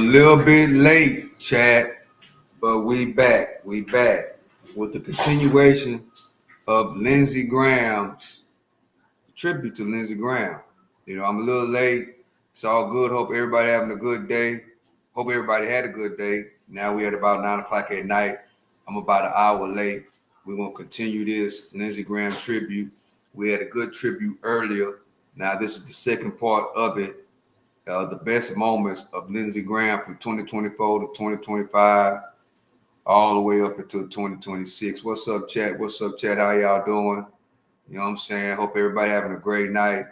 little bit late, chat, but we back. We back with the continuation of Lindsey Graham's tribute to Lindsey Graham. I'm a little late. It's all good. Hope everybody having a good day. Hope everybody had a good day. Now we at about 9 o'clock at night. I'm about an hour late. We're gonna continue this Lindsey Graham tribute. We had a good tribute earlier. Now this is the second part of it. The best moments of Lindsey Graham from 2024 to 2025, all the way up until 2026. What's up, chat? What's up, chat? How y'all doing? You know what I'm saying? Hope everybody having a great night.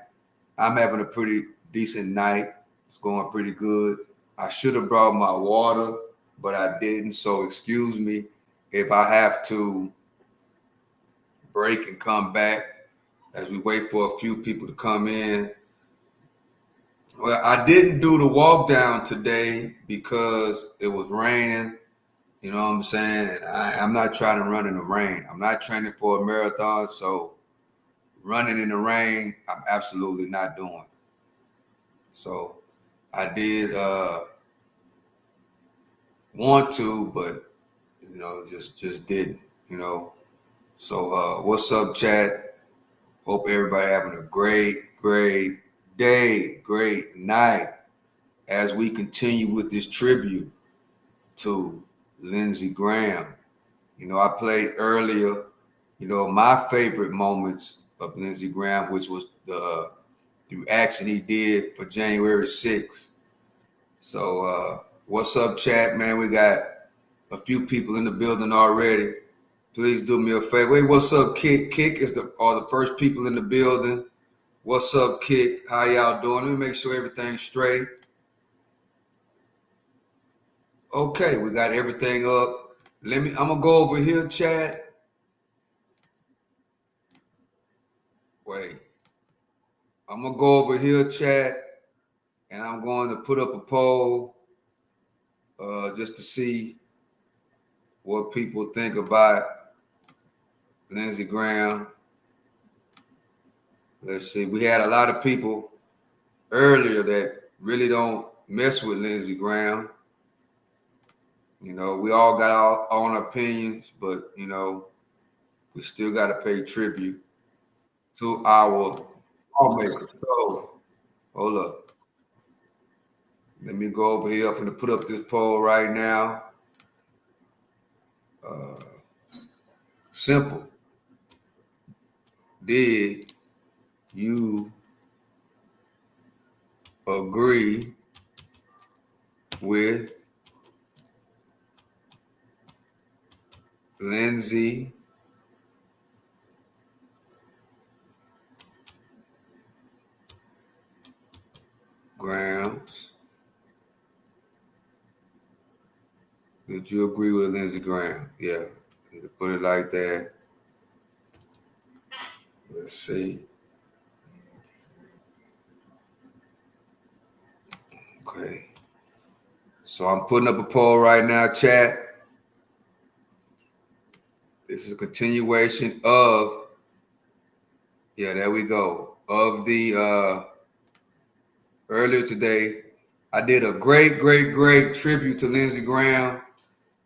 I'm having a pretty decent night. It's going pretty good. I should have brought my water, but I didn't. So excuse me if I have to break and come back as we wait for a few people to come in. Well, I didn't do the walk down today because it was raining. You know what I'm saying? I'm not trying to run in the rain. I'm not training for a marathon, so running in the rain, I'm absolutely not doing. So I did want to, but just didn't. So what's up, chat? Hope everybody having a great day, great night as we continue with this tribute to Lindsey Graham. I played earlier, my favorite moments of Lindsey Graham, which was the action he did for January 6th. So what's up, chat, man? We got a few people in the building already. Please do me a favor. Hey, what's up, Kick? Kick are the first people in the building. What's up, Kick? How y'all doing? Let me make sure everything's straight. Okay, we got everything up. I'm gonna go over here, chat. Wait. I'm gonna go over here, chat, and I'm going to put up a poll just to see what people think about Lindsey Graham. Let's see. We had a lot of people earlier that really don't mess with Lindsey Graham. We all got our own opinions, but we still got to pay tribute to our lawmakers. So, hold up. Let me go over here. I'm going to put up this poll right now. Simple. Did you agree with Lindsey Graham's? Did you agree with Lindsey Graham? Yeah, need to put it like that. Let's see. Okay. So I'm putting up a poll right now, chat. This is a continuation of, there we go, of the earlier today. I did a great tribute to Lindsey Graham,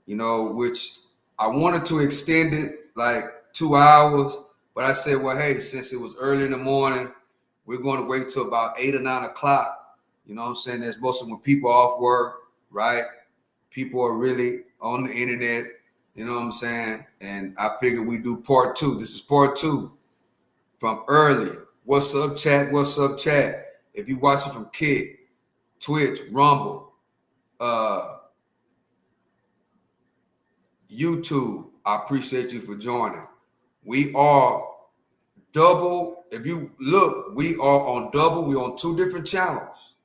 which I wanted to extend it like 2 hours, but I said, well, hey, since it was early in the morning, we're going to wait till about 8 or 9 o'clock. You know what I'm saying? That's mostly when people are off work, right? People are really on the internet, you know what I'm saying? And I figured we do part 2. This is part 2 from earlier. What's up, chat? What's up, chat? If you watching from Kick, Twitch, Rumble, YouTube, I appreciate you for joining. We are double. If you look, we are on double. We're on 2 different channels.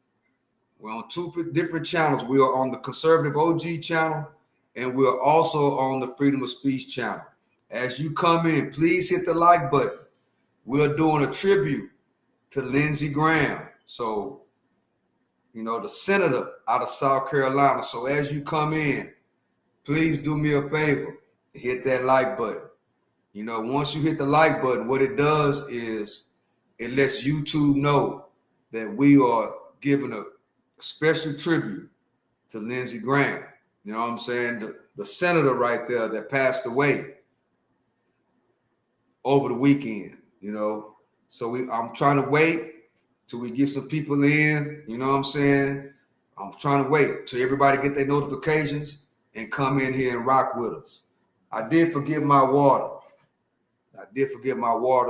We're on 2 different channels. We are on the Conservative OG channel, and we're also on the Freedom of Speech channel. As you come in, please hit the like button. We're doing a tribute to Lindsey Graham. So, the senator out of South Carolina. So as you come in, please do me a favor, hit that like button. Once you hit the like button, what it does is it lets YouTube know that we are giving a special tribute to Lindsey Graham. You know what I'm saying? The senator right there that passed away over the weekend, you know. So I'm trying to wait till we get some people in, you know what I'm saying? I'm trying to wait till everybody get their notifications and come in here and rock with us. I did forget my water.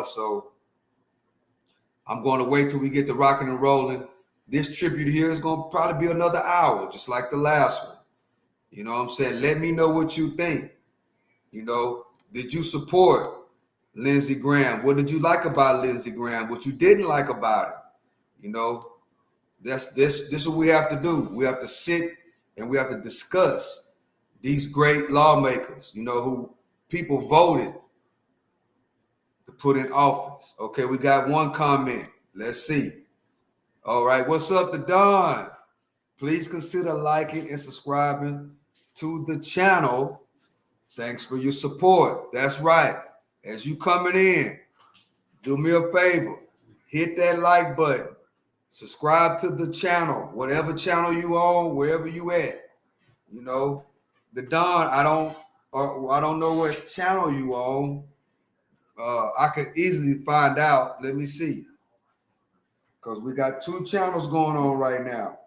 So I'm going to wait till we get the rocking and rolling. This tribute here is going to probably be another hour, just like the last one. You know what I'm saying? Let me know what you think. You know, did you support Lindsey Graham? What did you like about Lindsey Graham? What you didn't like about it? You know, this is what we have to do. We have to sit and we have to discuss these great lawmakers, you know, who people voted to put in office. Okay, we got one comment. Let's see. All right, what's up to Don? Please consider liking and subscribing to the channel. Thanks for your support. That's right. As you coming in, do me a favor. Hit that like button. Subscribe to the channel, whatever channel you on, wherever you at. You know, the Don, I don't know what channel you on. I could easily find out. Let me see. Because we got two channels going on right now.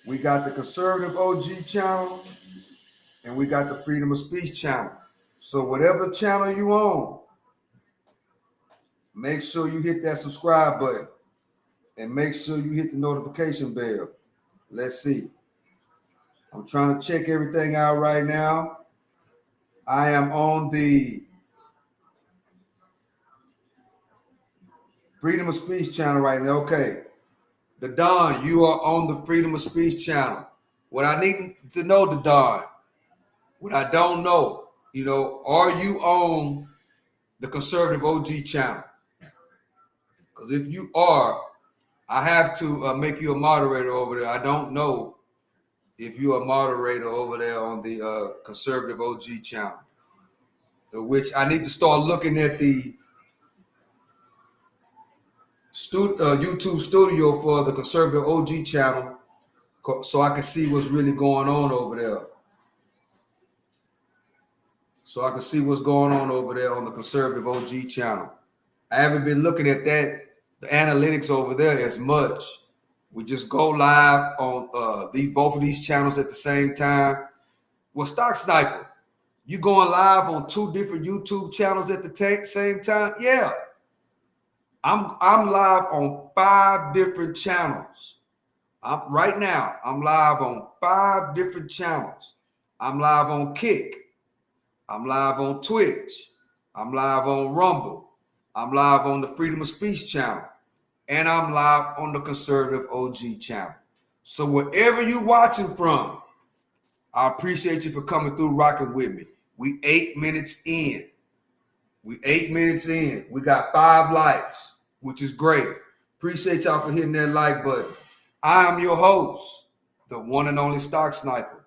We got the Conservative OG channel and we got the Freedom of Speech channel. So whatever channel you on, make sure you hit that subscribe button and make sure you hit the notification bell. Let's see. I'm trying to check everything out right now. I am on the Freedom of Speech channel right now. Okay. The Don, you are on the Freedom of Speech channel. What I need to know, the Don, what I don't know, you know, are you on the Conservative OG channel? Because if you are, I have to make you a moderator over there. I don't know if you're a moderator over there on the Conservative OG channel, which I need to start looking at the YouTube studio for the Conservative OG channel so I can see what's really going on over there. So I can see what's going on over there on the Conservative OG channel. I haven't been looking at that, the analytics over there as much. We just go live on both of these channels at the same time. Well, Stock Sniper, you going live on two different YouTube channels at the same time? Yeah. I'm live on 5 different channels. Right now, I'm live on 5 different channels. I'm live on Kick. I'm live on Twitch. I'm live on Rumble. I'm live on the Freedom of Speech channel. And I'm live on the Conservative OG channel. So wherever you're watching from, I appreciate you for coming through rocking with me. We 8 minutes in. We got 5 likes, which is great. Appreciate y'all for hitting that like button. I am your host, the one and only Stock Sniper.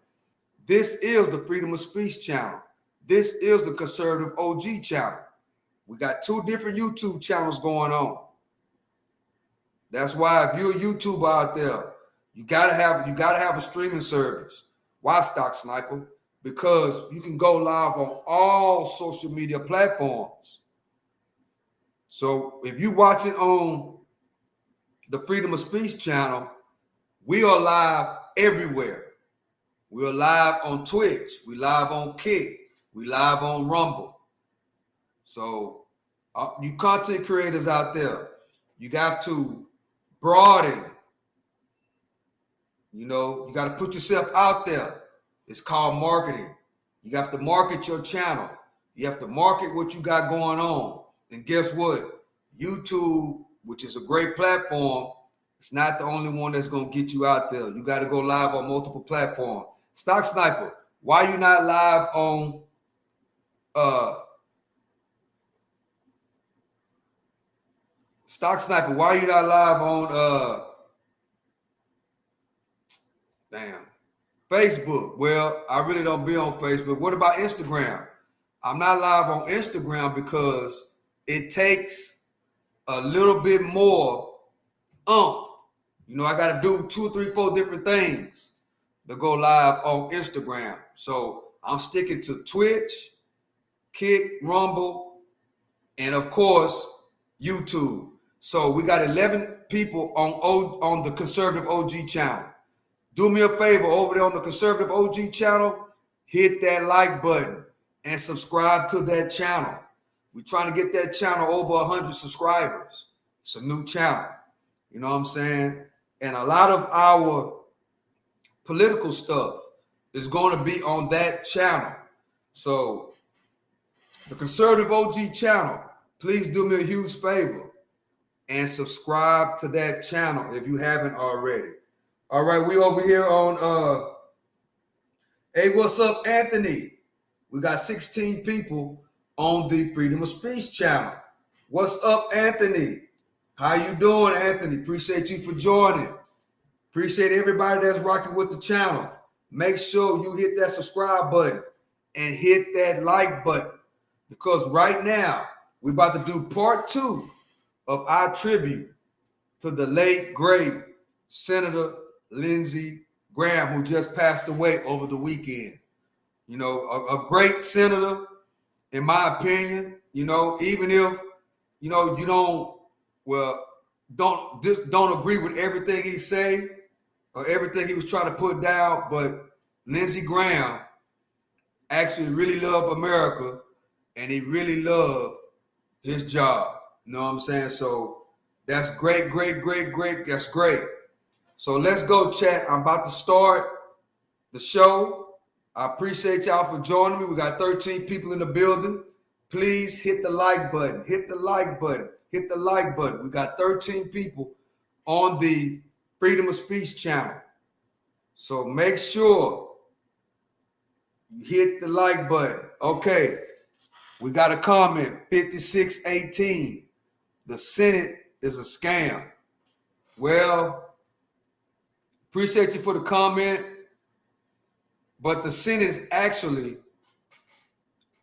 This is the Freedom of Speech channel. This is the Conservative OG channel. We got 2 different YouTube channels going on. That's why if you're a YouTuber out there, you gotta have a streaming service. Why, Stock Sniper? Because you can go live on all social media platforms. So if you're watching on the Freedom of Speech channel, we are live everywhere. We are live on Twitch. We live on Kick. We live on Rumble. So you content creators out there, you got to broaden. You know, you got to put yourself out there. It's called marketing. You have to market your channel. You have to market what you got going on. And guess what? YouTube, which is a great platform, it's not the only one that's going to get you out there. You got to go live on multiple platforms. Stock Sniper, why you not live on Stock Sniper, why you not live on Facebook? Well, I really don't be on Facebook. What about Instagram? I'm not live on Instagram because it takes a little bit more You know, I got to do 2, 3, 4 different things. to go live on Instagram. So I'm sticking to Twitch, Kick, Rumble, and of course, YouTube. So we got 11 people on the Conservative OG channel. Do me a favor over there on the Conservative OG channel, hit that like button and subscribe to that channel. We're trying to get that channel over 100 subscribers. It's a new channel. You know what I'm saying? And a lot of our political stuff is going to be on that channel. So the Conservative OG channel, please do me a huge favor and subscribe to that channel if you haven't already. All right, we over here on hey, what's up, Anthony? We got 16 people on the Freedom of Speech channel. What's up, Anthony? How you doing, Anthony? Appreciate you for joining. Appreciate everybody that's rocking with the channel. Make sure you hit that subscribe button and hit that like button, because right now we're about to do part 2 of our tribute to the late, great Senator Lindsey Graham, who just passed away over the weekend. You know, a great senator, in my opinion. You know, even if, you know, you don't agree with everything he say or everything he was trying to put down, but Lindsey Graham actually really loved America, and he really loved his job. You know what I'm saying? So that's great, great, great, great. That's great. So let's go, chat. I'm about to start the show. I appreciate y'all for joining me. We got 13 people in the building. Please hit the like button. Hit the like button. Hit the like button. We got 13 people on the Freedom of Speech channel. So make sure you hit the like button. Okay. We got a comment. 5618. The Senate is a scam. Well, appreciate you for the comment. But the Senate is actually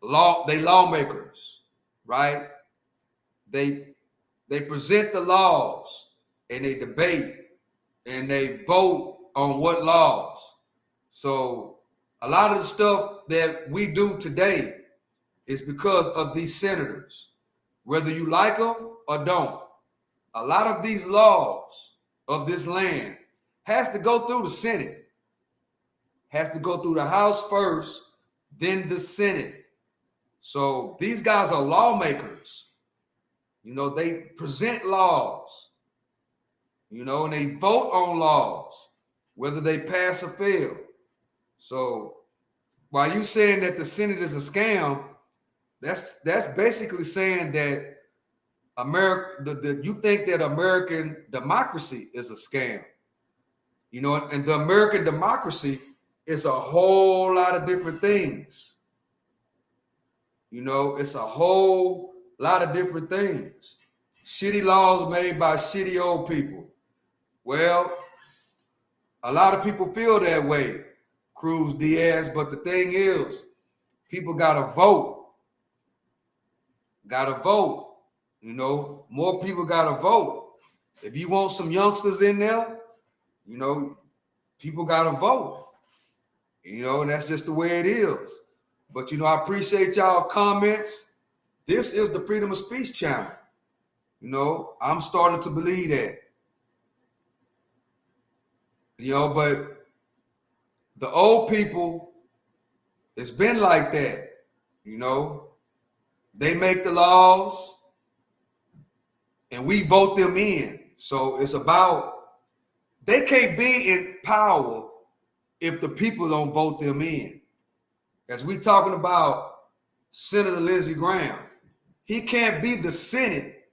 lawmakers, right? They present the laws and they debate and they vote on what laws. So a lot of the stuff that we do today is because of these senators, whether you like them or don't. A lot of these laws of this land has to go through the Senate. Has to go through the House first, then the Senate. So these guys are lawmakers. You know, they present laws, you know, and they vote on laws, whether they pass or fail. So while you saying that the Senate is a scam, that's basically saying that America, you think that American democracy is a scam. You know, and the American democracy is a whole lot of different things. You know, it's a whole lot of different things. Shitty laws made by shitty old people. Well, a lot of people feel that way, Cruz Diaz, but the thing is, people gotta vote. Gotta vote. You know, more people gotta vote. If you want some youngsters in there, you know, people gotta vote. You know, and that's just the way it is. But, you know, I appreciate y'all comments. This is the Freedom of Speech channel. You know, I'm starting to believe that. You know, but the old people, it's been like that. You know, they make the laws and we vote them in. So it's about, they can't be in power if the people don't vote them in. As we talking about Senator Lindsey Graham, he can't be the Senate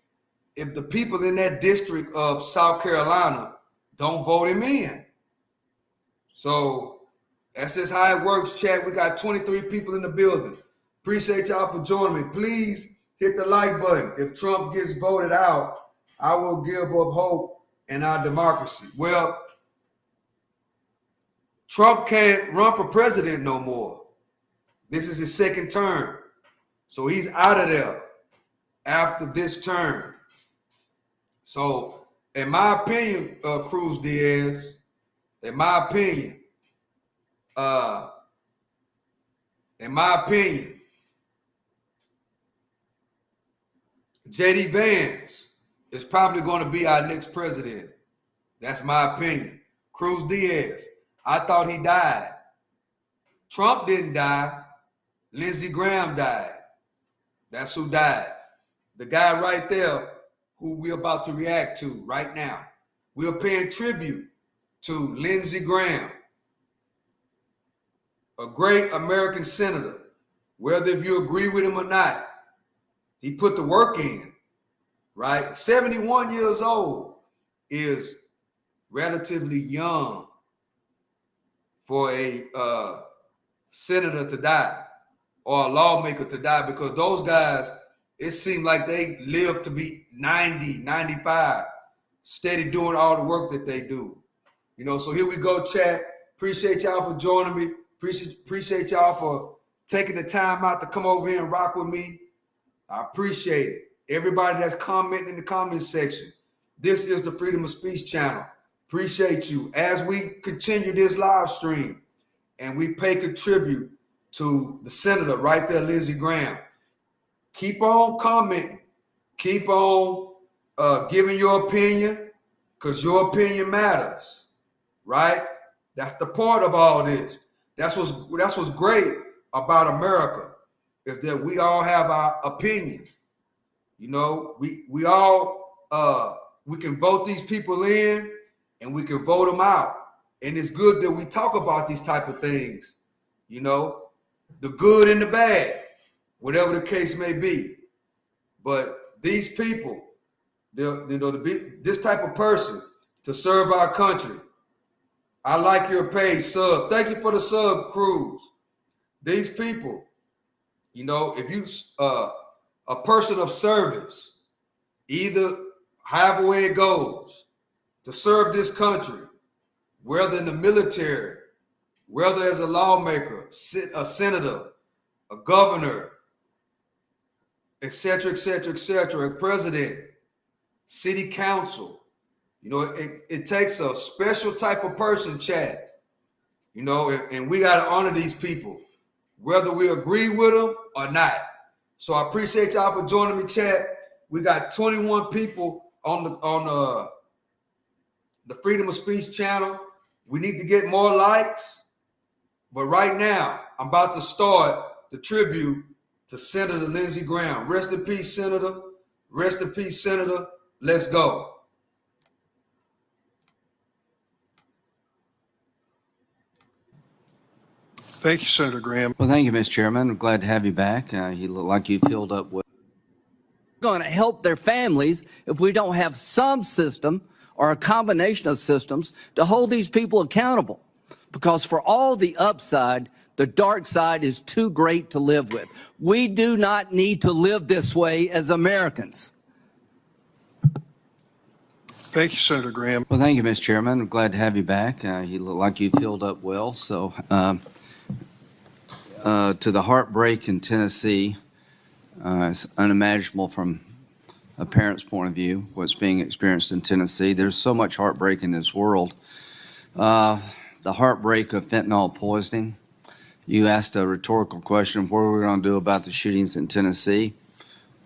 if the people in that district of South Carolina don't vote him in. So that's just how it works, chat. We got 23 people in the building. Appreciate y'all for joining me. Please hit the like button. If Trump gets voted out, I will give up hope in our democracy. Well, Trump can't run for president no more. This is his second term. So he's out of there after this term. So in my opinion, Cruz Diaz, in my opinion, Uh, in my opinion, J.D. Vance is probably going to be our next president. That's my opinion. Cruz Diaz, I thought he died. Trump didn't die. Lindsey Graham died. That's who died. The guy right there who we're about to react to right now. We're paying tribute to Lindsey Graham, a great American senator. Whether if you agree with him or not, he put the work in, right? 71 years old is relatively young for a senator to die or a lawmaker to die, because those guys, it seemed like they live to be 90, 95, steady doing all the work that they do. You know, so here we go, chat. Appreciate y'all for joining me. Appreciate y'all for taking the time out to come over here and rock with me. I appreciate it. Everybody that's commenting in the comment section. This is the Freedom of Speech channel. Appreciate you. As we continue this live stream and we pay tribute to the senator right there, Lindsey Graham, keep on commenting. Keep on giving your opinion, because your opinion matters, right? That's the part of all this. That's what's great about America, is that we all have our opinion. You know, we all we can vote these people in and we can vote them out. And it's good that we talk about these type of things, you know, the good and the bad, whatever the case may be. But these people, to be this type of person to serve our country. I like your page, sub. Thank you for the sub, Cruz. These people, you know, if you a person of service, either however way it goes, to serve this country, whether in the military, whether as a lawmaker, a senator, a governor, etc., a president, city council. You know, it takes a special type of person, Chad. You know, and we got to honor these people, whether we agree with them or not. So I appreciate y'all for joining me, Chad. We got 21 people on the Freedom of Speech channel. We need to get more likes. But right now, I'm about to start the tribute to Senator Lindsey Graham. Rest in peace, Senator. Rest in peace, Senator. Let's go. Thank you, Senator Graham. Well, thank you, Mr. Chairman. I'm glad to have you back. You look like you filled up with. Going to help their families if we don't have some system or a combination of systems to hold these people accountable. Because for all the upside, the dark side is too great to live with. We do not need to live this way as Americans. Thank you, Senator Graham. Well, thank you, Mr. Chairman. I'm glad to have you back. You look like you filled up well. So to the heartbreak in Tennessee, it's unimaginable from a parent's point of view, what's being experienced in Tennessee. There's so much heartbreak in this world. The heartbreak of fentanyl poisoning. You asked a rhetorical question, what are we going to do about the shootings in Tennessee?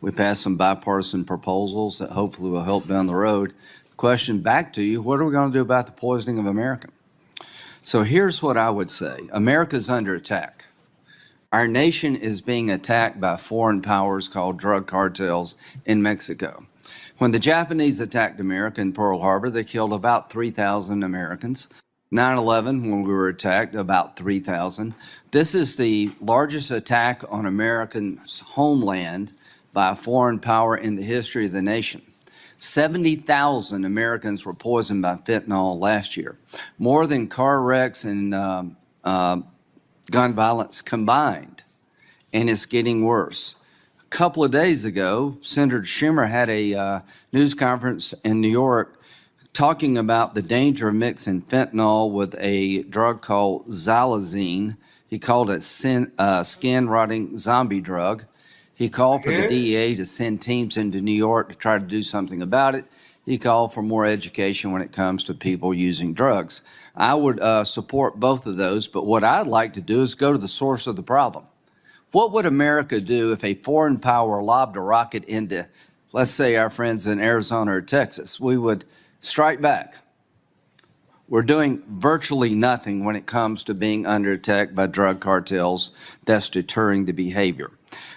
We passed some bipartisan proposals that hopefully will help down the road. The question back to you, what are we going to do about the poisoning of America? So here's what I would say. America's under attack. Our nation is being attacked by foreign powers called drug cartels in Mexico. When the Japanese attacked America in Pearl Harbor, they killed about 3,000 Americans. 9/11, when we were attacked, about 3,000. This is the largest attack on America's homeland by a foreign power in the history of the nation. 70,000 Americans were poisoned by fentanyl last year, more than car wrecks and gun violence combined, and it's getting worse. A couple of days ago, Senator Schumer had a news conference in New York talking about the danger of mixing fentanyl with a drug called xylazine. He called it skin-rotting zombie drug. He called for the DEA to send teams into New York to try to do something about it. He called for more education when it comes to people using drugs. I would support both of those, but what I'd like to do is go to the source of the problem. What would America do if a foreign power lobbed a rocket into, let's say, our friends in Arizona or Texas? We would strike back. We're doing virtually nothing when it comes to being under attack by drug cartels that's deterring the behavior.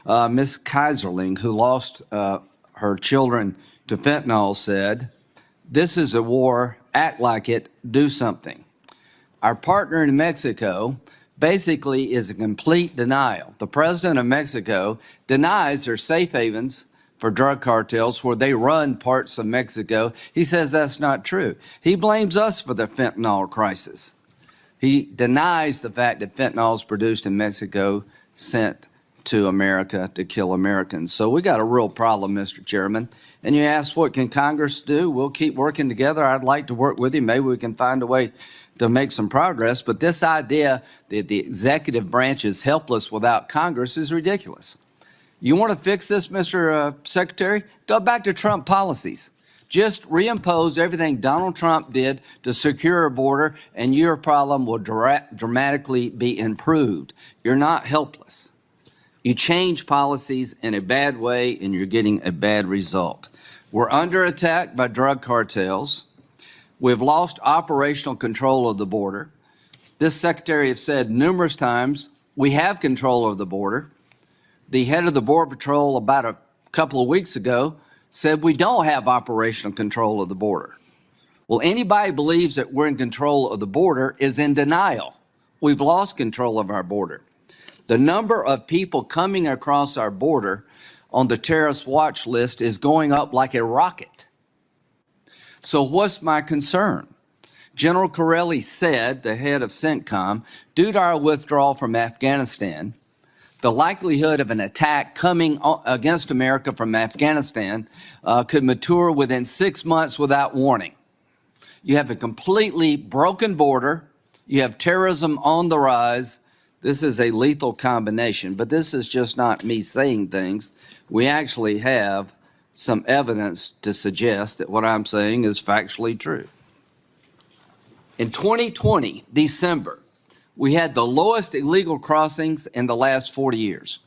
Ms. Kaiserling, who lost her children to fentanyl, said, "This is a war, act like it, do something." Our partner in Mexico basically is a complete denial. The president of Mexico denies there's safe havens for drug cartels where they run parts of Mexico. He says that's not true. He blames us for the fentanyl crisis. He denies the fact that fentanyl is produced in Mexico, sent to America to kill Americans. So we got a real problem, Mr. Chairman. And you asked, what can Congress do? We'll keep working together. I'd like to work with you. Maybe we can find a way to make some progress. But this idea that the executive branch is helpless without Congress is ridiculous. You want to fix this, Mr. Secretary? Go back to Trump policies. Just reimpose everything Donald Trump did to secure a border, and your problem will dramatically be improved. You're not helpless. You change policies in a bad way, and you're getting a bad result. We're under attack by drug cartels. We've lost operational control of the border. This secretary has said numerous times, we have control of the border. The head of the Border Patrol about a couple of weeks ago said we don't have operational control of the border. Well, anybody who believes that we're in control of the border is in denial. We've lost control of our border. The number of people coming across our border on the terrorist watch list is going up like a rocket. So what's my concern? General Corelli said, the head of CENTCOM, due to our withdrawal from Afghanistan, the likelihood of an attack coming against America from Afghanistan could mature within 6 months without warning. You have a completely broken border. You have terrorism on the rise. This is a lethal combination, but this is just not me saying things. We actually have some evidence to suggest that what I'm saying is factually true. In 2020, December, we had the lowest illegal crossings in the last 40 years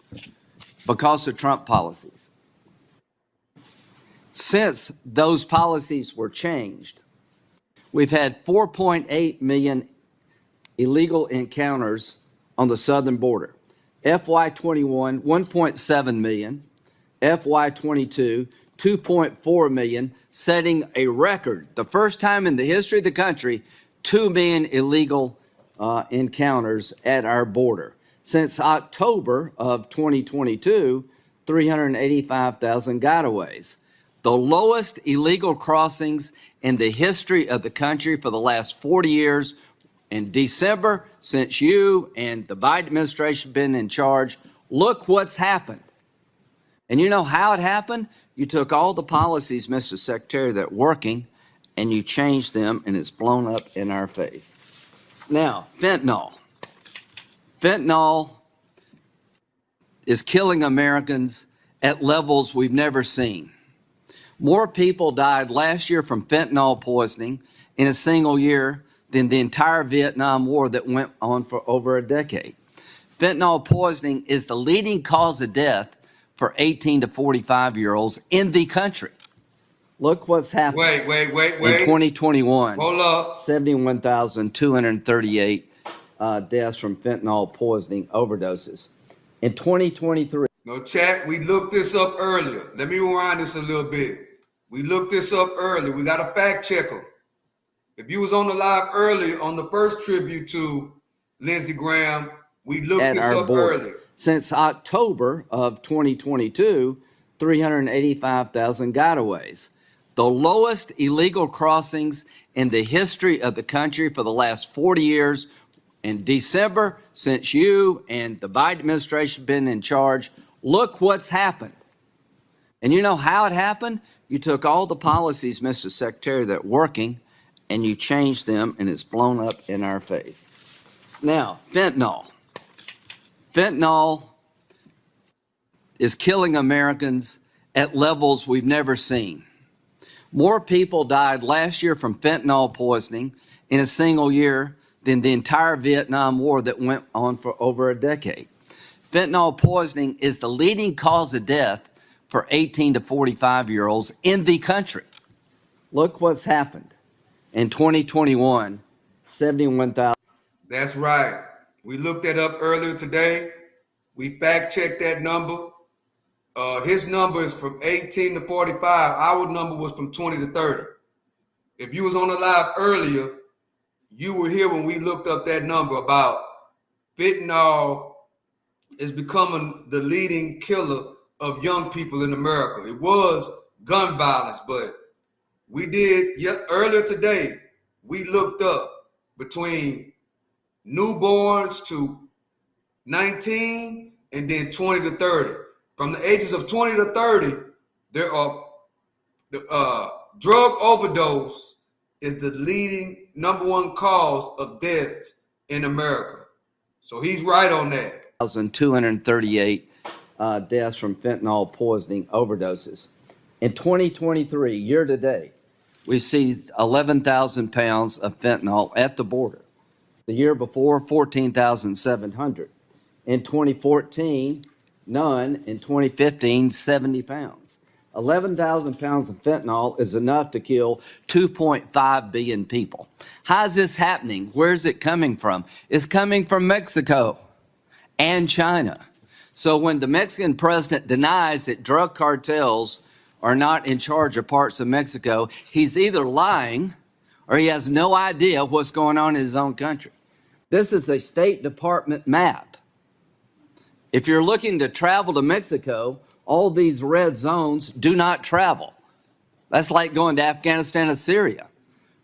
because of Trump policies. Since those policies were changed, we've had 4.8 million illegal encounters on the southern border. FY21, 1.7 million. FY22, 2.4 million, setting a record. The first time in the history of the country, 2 million illegal encounters at our border. Since October of 2022, 385,000 gotaways. The lowest illegal crossings in the history of the country for the last 40 years. In December, since you and the Biden administration have been in charge, look what's happened. And you know how it happened? You took all the policies, Mr. Secretary, that are working, and you changed them, and it's blown up in our face. Now, fentanyl. Fentanyl is killing Americans at levels we've never seen. More people died last year from fentanyl poisoning in a single year than the entire Vietnam War that went on for over a decade. Fentanyl poisoning is the leading cause of death for 18 to 45-year-olds in the country. Look what's happened. Wait. In 2021, Hold up. 71,238 deaths from fentanyl poisoning overdoses. In 2023. No, chat, we looked this up earlier. Let me rewind this a little bit. We looked this up earlier. We got a fact checker. If you was on the live earlier on the first tribute to Lindsey Graham, we looked this up earlier. Since October of 2022, 385,000 gotaways. The lowest illegal crossings in the history of the country for the last 40 years. In December, since you and the Biden administration have been in charge, look what's happened. And you know how it happened? You took all the policies, Mr. Secretary, that are working, and you changed them, and it's blown up in our face. Now, fentanyl. Fentanyl is killing Americans at levels we've never seen. More people died last year from fentanyl poisoning in a single year than the entire Vietnam War that went on for over a decade. Fentanyl poisoning is the leading cause of death for 18 to 45-year-olds in the country. Look what's happened. In 2021, 71,000. That's right. We looked that up earlier today. We fact checked that number. His number is from 18 to 45. Our number was from 20 to 30. If you was on the live earlier, you were here when we looked up that number about fentanyl is becoming the leading killer of young people in America. It was gun violence, but we did earlier today, we looked up between newborns to 19 and then 20 to 30. From the ages of 20 to 30, there are drug overdose is the leading number one cause of deaths in America. So he's right on that. 1,238 deaths from fentanyl poisoning overdoses. In 2023, year to date, we seized 11,000 pounds of fentanyl at the border. The year before, 14,700. In 2014, none. In 2015, 70 pounds. 11,000 pounds of fentanyl is enough to kill 2.5 billion people. How is this happening? Where is it coming from? It's coming from Mexico and China. So when the Mexican president denies that drug cartels are not in charge of parts of Mexico, he's either lying or he has no idea what's going on in his own country. This is a State Department map. If you're looking to travel to Mexico, all these red zones do not travel. That's like going to Afghanistan or Syria.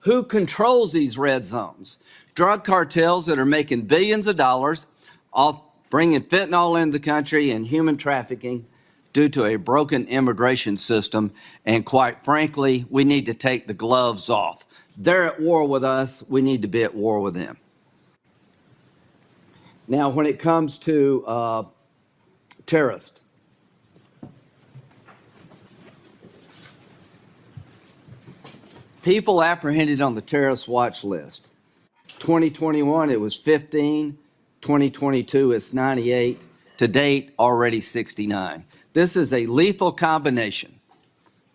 Who controls these red zones? Drug cartels that are making billions of dollars off bringing fentanyl into the country and human trafficking due to a broken immigration system. And quite frankly, we need to take the gloves off. They're at war with us. We need to be at war with them. Now, when it comes to terrorists, people apprehended on the terrorist watch list. 2021, it was 15. 2022, it's 98. To date, already 69. This is a lethal combination.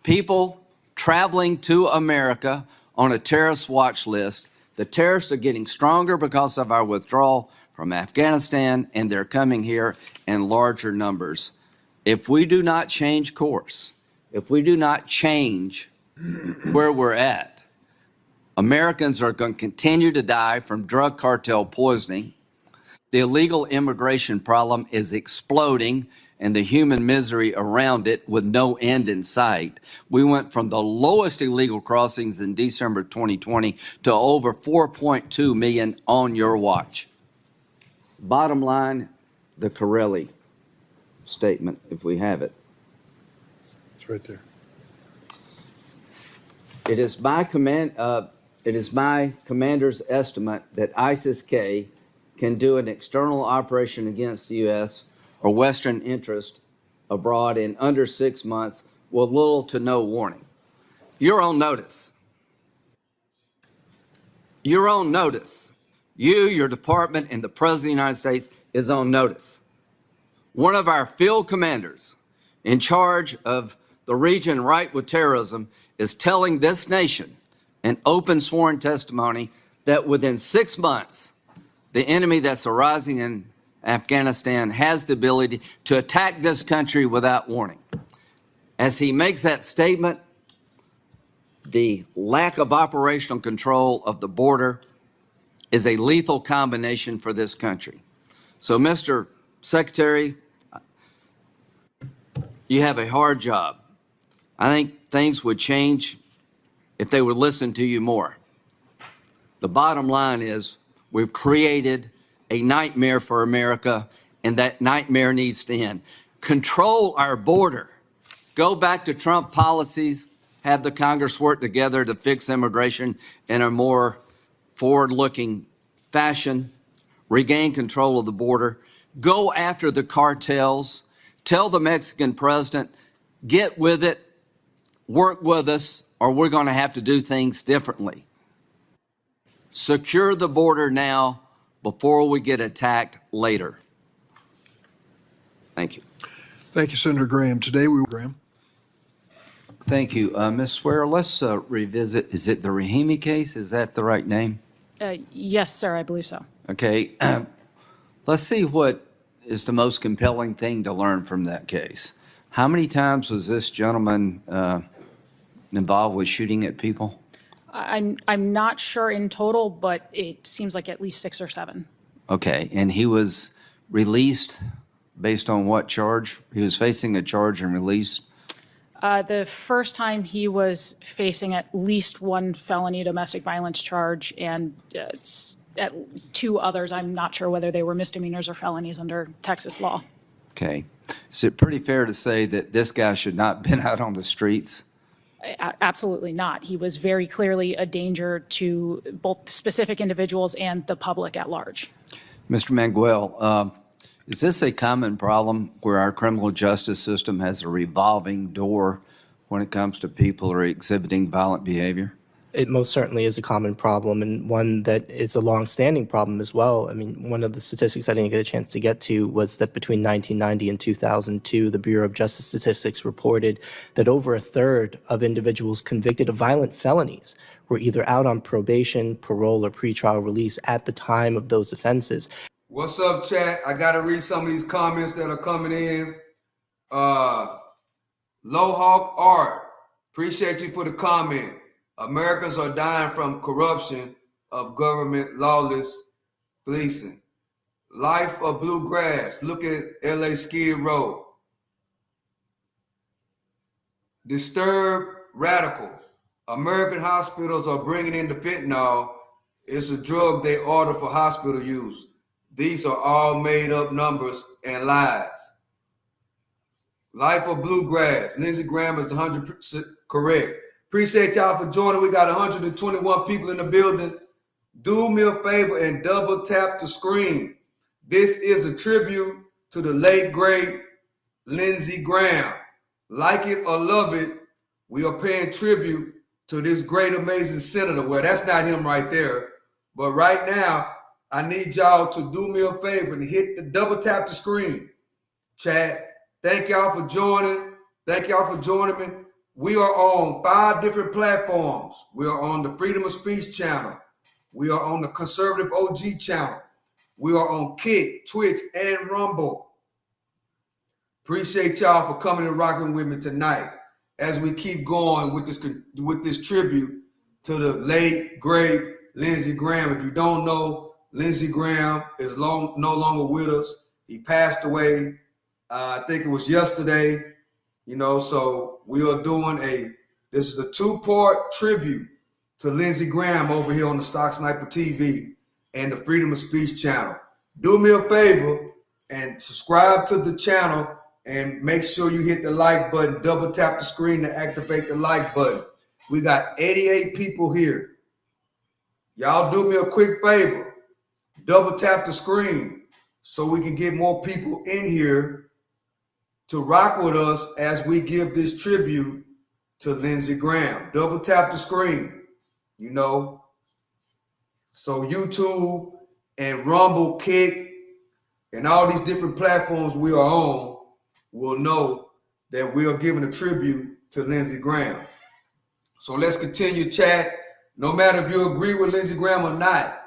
People traveling to America on a terrorist watch list. The terrorists are getting stronger because of our withdrawal from Afghanistan, and they're coming here in larger numbers. If we do not change course, if we do not change where we're at, Americans are going to continue to die from drug cartel poisoning. The illegal immigration problem is exploding and the human misery around it with no end in sight. We went from the lowest illegal crossings in December 2020 to over 4.2 million on your watch. Bottom line, the Corelli statement, if we have it. It's right there. It is my commander's estimate that ISIS-K can do an external operation against the U.S. or Western interest abroad in under 6 months with little to no warning. You're on notice. You're on notice. You, your department, and the President of the United States is on notice. One of our field commanders in charge of the region right with terrorism is telling this nation in open sworn testimony that within 6 months, the enemy that's arising in Afghanistan has the ability to attack this country without warning. As he makes that statement, the lack of operational control of the border is a lethal combination for this country. So, Mr. Secretary, you have a hard job. I think things would change if they would listen to you more. The bottom line is we've created a nightmare for America, and that nightmare needs to end. Control our border. Go back to Trump policies, have the Congress work together to fix immigration in a more forward-looking fashion, regain control of the border, go after the cartels, tell the Mexican president, get with it, work with us, or we're going to have to do things differently. Secure the border now before we get attacked later. Thank you. Thank you, Senator Graham. Today we Graham. Thank you. Ms. Swear, let's revisit, is it the Rahimi case? Is that the right name? Yes, sir, I believe so. Okay. Let's see what is the most compelling thing to learn from that case. How many times was this gentleman involved with shooting at people? I'm not sure in total, but it seems like at least 6 or 7. Okay, and he was released based on what charge? He was facing a charge and released? The first time he was facing at least 1 felony domestic violence charge and at 2 others. I'm not sure whether they were misdemeanors or felonies under Texas law. Okay. Is it pretty fair to say that this guy should not have been out on the streets? Absolutely not. He was very clearly a danger to both specific individuals and the public at large. Mr. Manguel, is this a common problem where our criminal justice system has a revolving door when it comes to people who are exhibiting violent behavior? It most certainly is a common problem, and one that is a long-standing problem as well. I mean, one of the statistics I didn't get a chance to get to was that between 1990 and 2002, the Bureau of Justice Statistics reported that over a third of individuals convicted of violent felonies were either out on probation, parole, or pretrial release at the time of those offenses. What's up, chat? I got to read some of these comments that are coming in. Low Hawk Art, appreciate you for the comment. Americans are dying from corruption of government lawless policing. Life of Bluegrass, look at LA Skid Row. Disturbed Radical, American hospitals are bringing in the fentanyl. It's a drug they order for hospital use. These are all made up numbers and lies. Life of Bluegrass, Lindsey Graham is 100% correct. Appreciate y'all for joining. We got 121 people in the building. Do me a favor and double tap the screen. This is a tribute to the late, great Lindsey Graham. Like it or love it, we are paying tribute to this great, amazing senator. Well, that's not him right there. But right now, I need y'all to do me a favor and hit the double tap the screen. Chat. Thank y'all for joining. Thank y'all for joining me. We are on 5 different platforms. We are on the Freedom of Speech channel. We are on the Conservative OG channel. We are on Kick, Twitch, and Rumble. Appreciate y'all for coming and rocking with me tonight as we keep going with this tribute to the late, great Lindsey Graham. If you don't know, Lindsey Graham is no longer with us. He passed away, I think it was yesterday. So we are doing this is a 2-part tribute to Lindsey Graham over here on the Stock Sniper TV and the Freedom of Speech channel. Do me a favor and subscribe to the channel and make sure you hit the like button, double tap the screen to activate the like button. We got 88 people here. Y'all do me a quick favor, double tap the screen so we can get more people in here to rock with us as we give this tribute to Lindsey Graham. Double tap the screen, So YouTube and Rumble, Kick, and all these different platforms we are on will know that we are giving a tribute to Lindsey Graham. So let's continue, chat. No matter if you agree with Lindsey Graham or not,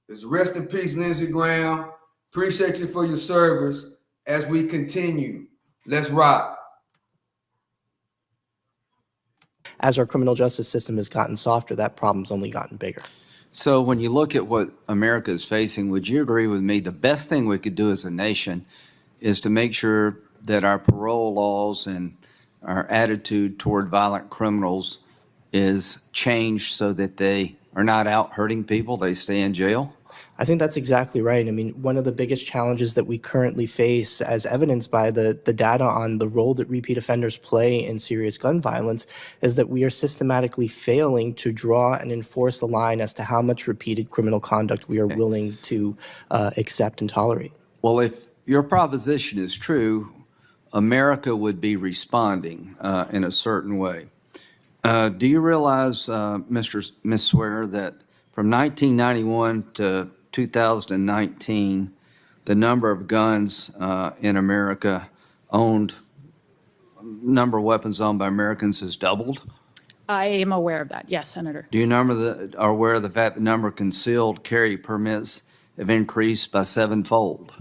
it's rest in peace, Lindsey Graham. Appreciate you for your service as we continue. Let's rock. As our criminal justice system has gotten softer, that problem's only gotten bigger. So when you look at what America is facing, would you agree with me the best thing we could do as a nation is to make sure that our parole laws and our attitude toward violent criminals is changed so that they are not out hurting people, they stay in jail? I think that's exactly right. I mean, one of the biggest challenges that we currently face, as evidenced by the data on the role that repeat offenders play in serious gun violence, is that we are systematically failing to draw and enforce a line as to how much repeated criminal conduct we are willing to accept and tolerate. Well, if your proposition is true, America would be responding in a certain way. Do you realize, Ms. Swear, that From 1991 to 2019, the number of guns in America number of weapons owned by Americans has doubled. I am aware of that. Yes, Senator. Do you are aware of the fact the number of concealed carry permits have increased by sevenfold?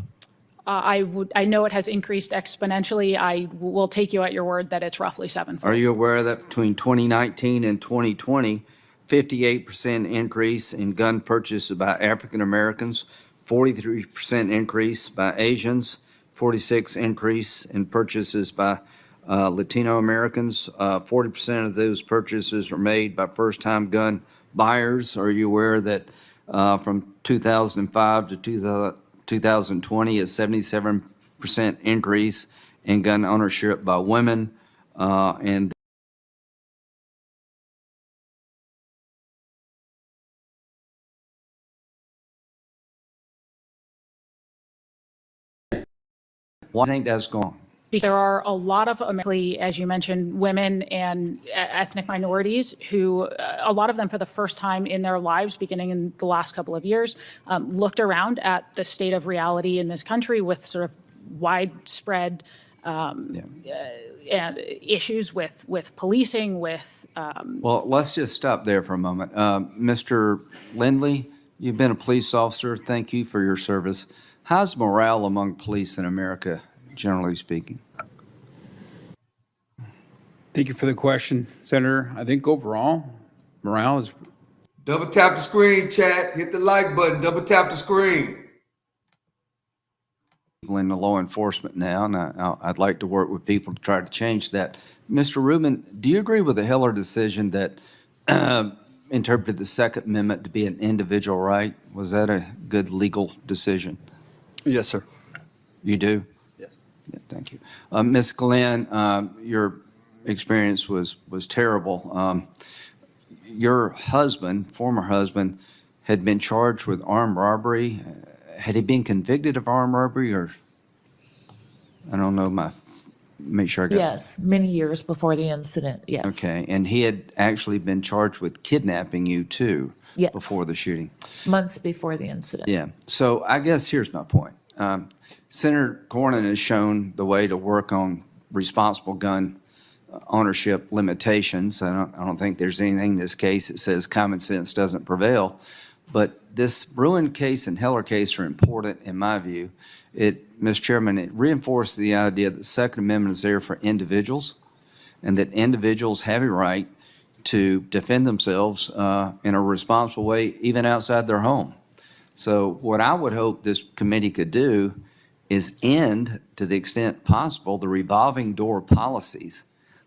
I know it has increased exponentially. I will take you at your word that it's roughly sevenfold. Are you aware that between 2019 and 2020, 58% increase in gun purchases by African Americans, 43% increase by Asians, 46% increase in purchases by Latino Americans, 40% of those purchases are made by first-time gun buyers? Are you aware that from 2005 to 2020, a 77% increase in gun ownership by women, and why do you think that's gone? There are a lot of, as you mentioned, women and ethnic minorities who, a lot of them for the first time in their lives, beginning in the last couple of years, looked around at the state of reality in this country with sort of widespread issues with policing, with... Well, let's just stop there for a moment. Mr. Lindley, you've been a police officer. Thank you for your service. How's morale among police in America, generally speaking? Thank you for the question, Senator. I think overall, morale is... Double tap the screen, chat. Hit the like button. Double tap the screen. People in the law enforcement now, and I'd like to work with people to try to change that. Mr. Rubin, do you agree with the Heller decision that interpreted the Second Amendment to be an individual right? Was that a good legal decision? Yes, sir. You do? Yes. Yeah, thank you. Ms. Glenn, your experience was terrible. Your husband, former husband, had been charged with armed robbery. Had he been convicted of armed robbery, or I don't know, make sure I got... Yes, many years before the incident, yes. Okay, and he had actually been charged with kidnapping you too? Yes. Before the shooting? Months before the incident. Yeah, so I guess here's my point. Senator Cornyn has shown the way to work on responsible gun ownership limitations. I don't think there's anything in this case that says common sense doesn't prevail. But this Bruin case and Heller case are important in my view. Mr. Chairman, it reinforced the idea that the Second Amendment is there for individuals and that individuals have a right to defend themselves in a responsible way, even outside their home. So what I would hope this committee could do is end, to the extent possible, the revolving door policies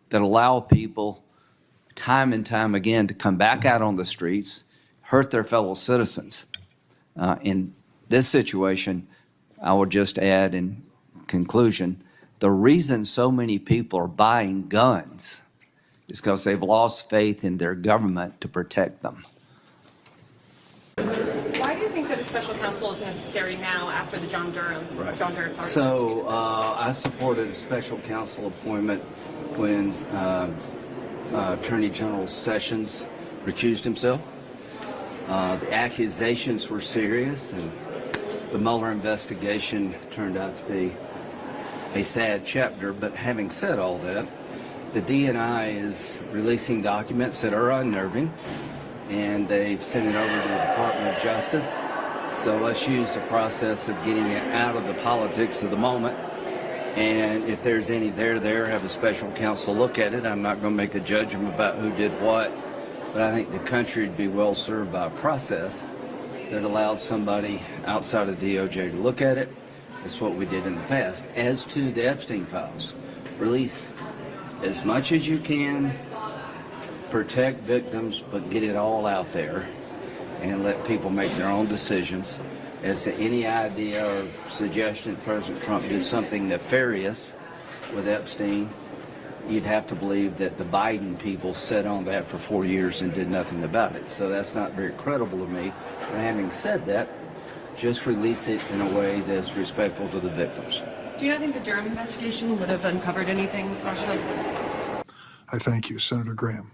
that allow people time and time again to come back out on the streets, hurt their fellow citizens. In this situation, I would just add in conclusion, the reason so many people are buying guns is because they've lost faith in their government to protect them. Why do you think that a special counsel is necessary now after the John Durham So I supported a special counsel appointment when Attorney General Sessions recused himself. The accusations were serious, and the Mueller investigation turned out to be a sad chapter. But having said all that, the DNI is releasing documents that are unnerving, and they've sent it over to the Department of Justice. So let's use the process of getting it out of the politics of the moment. And if there's any there, have a special counsel look at it. I'm not going to make a judgment about who did what, but I think the country would be well served by a process that allows somebody outside of DOJ to look at it. That's what we did in the past. As to the Epstein files, release as much as you can, protect victims, but get it all out there and let people make their own decisions. As to any idea or suggestion that President Trump did something nefarious with Epstein, you'd have to believe that the Biden people sat on that for 4 years and did nothing about it. So that's not very credible to me. But having said that, just release it in a way that's respectful to the victims. Do you not think the Durham investigation would have uncovered anything, Russia? I thank you, Senator Graham.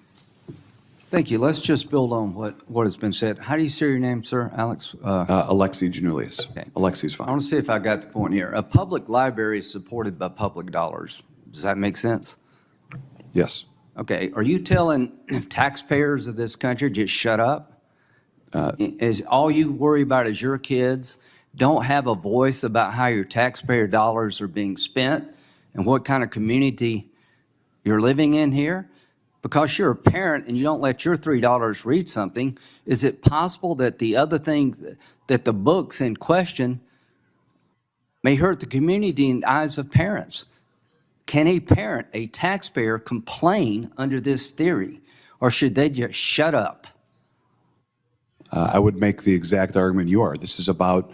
Thank you. Let's just build on what has been said. How do you say your name, sir? Alex? Alexi Janulius. Okay. Alexi's I fine. want to see if I got the point here. A public library is supported by public dollars. Does that make sense? Yes. Okay. Are you telling taxpayers of this country just shut up? Is all you worry about is your kids don't have a voice about how your taxpayer dollars are being spent and what kind of community you're living in here? Because you're a parent and you don't let your $3 read something, is it possible that the other things, that the books in question may hurt the community in the eyes of parents? Can a parent, a taxpayer, complain under this theory, or should they just shut up? I would make the exact argument you are. This is about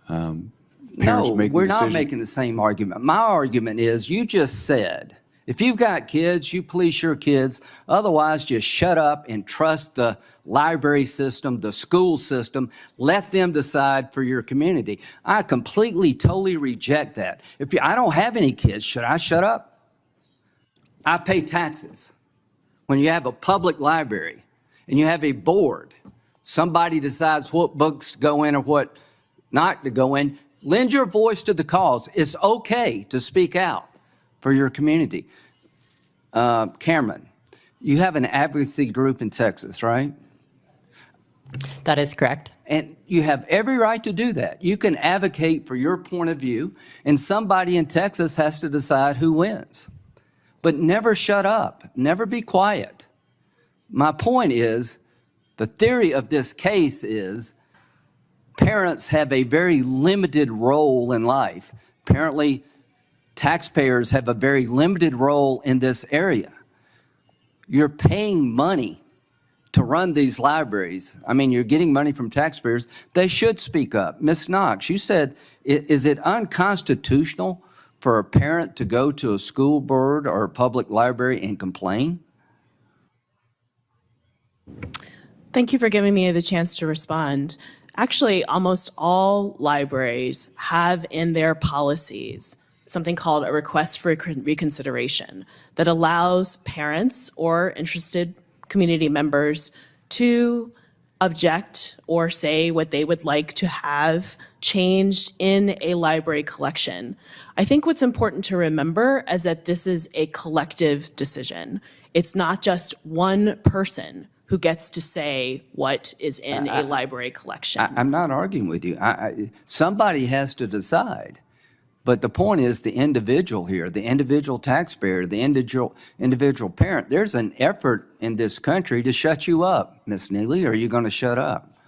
parents No, making we're decisions. not making the same argument. My argument is you just said, if you've got kids, you police your kids. Otherwise, just shut up and trust the library system, the school system. Let them decide for your community. I completely, totally reject that. I don't have any kids, should I shut up? I pay taxes. When you have a public library and you have a board, somebody decides what books to go in or what not to go in. Lend your voice to the cause. It's okay to speak out for your community. Cameron, you have an advocacy group in Texas, right? That is correct. And you have every right to do that. You can advocate for your point of view, and somebody in Texas has to decide who wins. But never shut up. Never be quiet. My point is, the theory of this case is parents have a very limited role in life. Apparently, taxpayers have a very limited role in this area. You're paying money to run these libraries. I mean, you're getting money from taxpayers. They should speak up. Ms. Knox, you said, is it unconstitutional for a parent to go to a school board or a public library and complain? Thank you for giving me the chance to respond. Actually, almost all libraries have in their policies something called a request for reconsideration that allows parents or interested community members to object or say what they would like to have changed in a library collection. I think what's important to remember is that this is a collective decision. It's not just one person who gets to say what is in a library collection. I'm not arguing with you. Somebody has to decide. But the point is the individual here, the individual taxpayer, the individual parent. There's an effort in this country to shut you up, Ms. Neely. Are you going to shut up?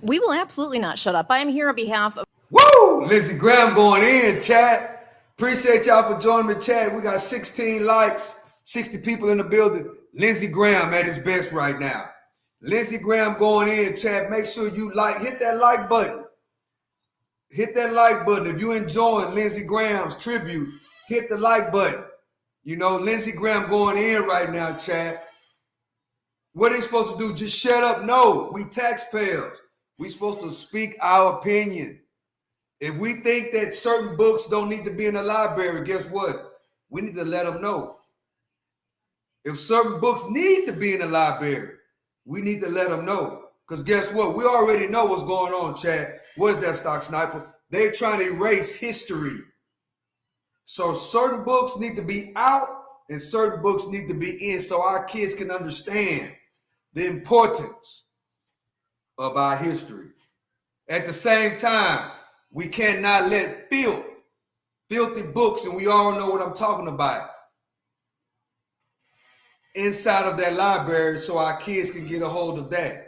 We will absolutely not shut up. I am here on behalf of... Woo! Lindsey Graham going in, chat. Appreciate y'all for joining me, chat. We got 16 likes, 60 people in the building. Lindsey Graham at his best right now. Lindsey Graham going in, chat. Make sure you hit that like button. Hit that like button. If you're enjoying Lindsey Graham's tribute, hit the like button. You know, Lindsey Graham going in right now, chat. What are they supposed to do? Just shut up? No, we taxpayers. We supposed to speak our opinion. If we think that certain books don't need to be in the library, guess what? We need to let them know. If certain books need to be in the library, we need to let them know. Because guess what? We already know what's going on, Chad. What is that, Stock Sniper? They're trying to erase history. So certain books need to be out and certain books need to be in so our kids can understand the importance of our history. At the same time, we cannot let filthy books, and we all know what I'm talking about, inside of that library so our kids can get a hold of that.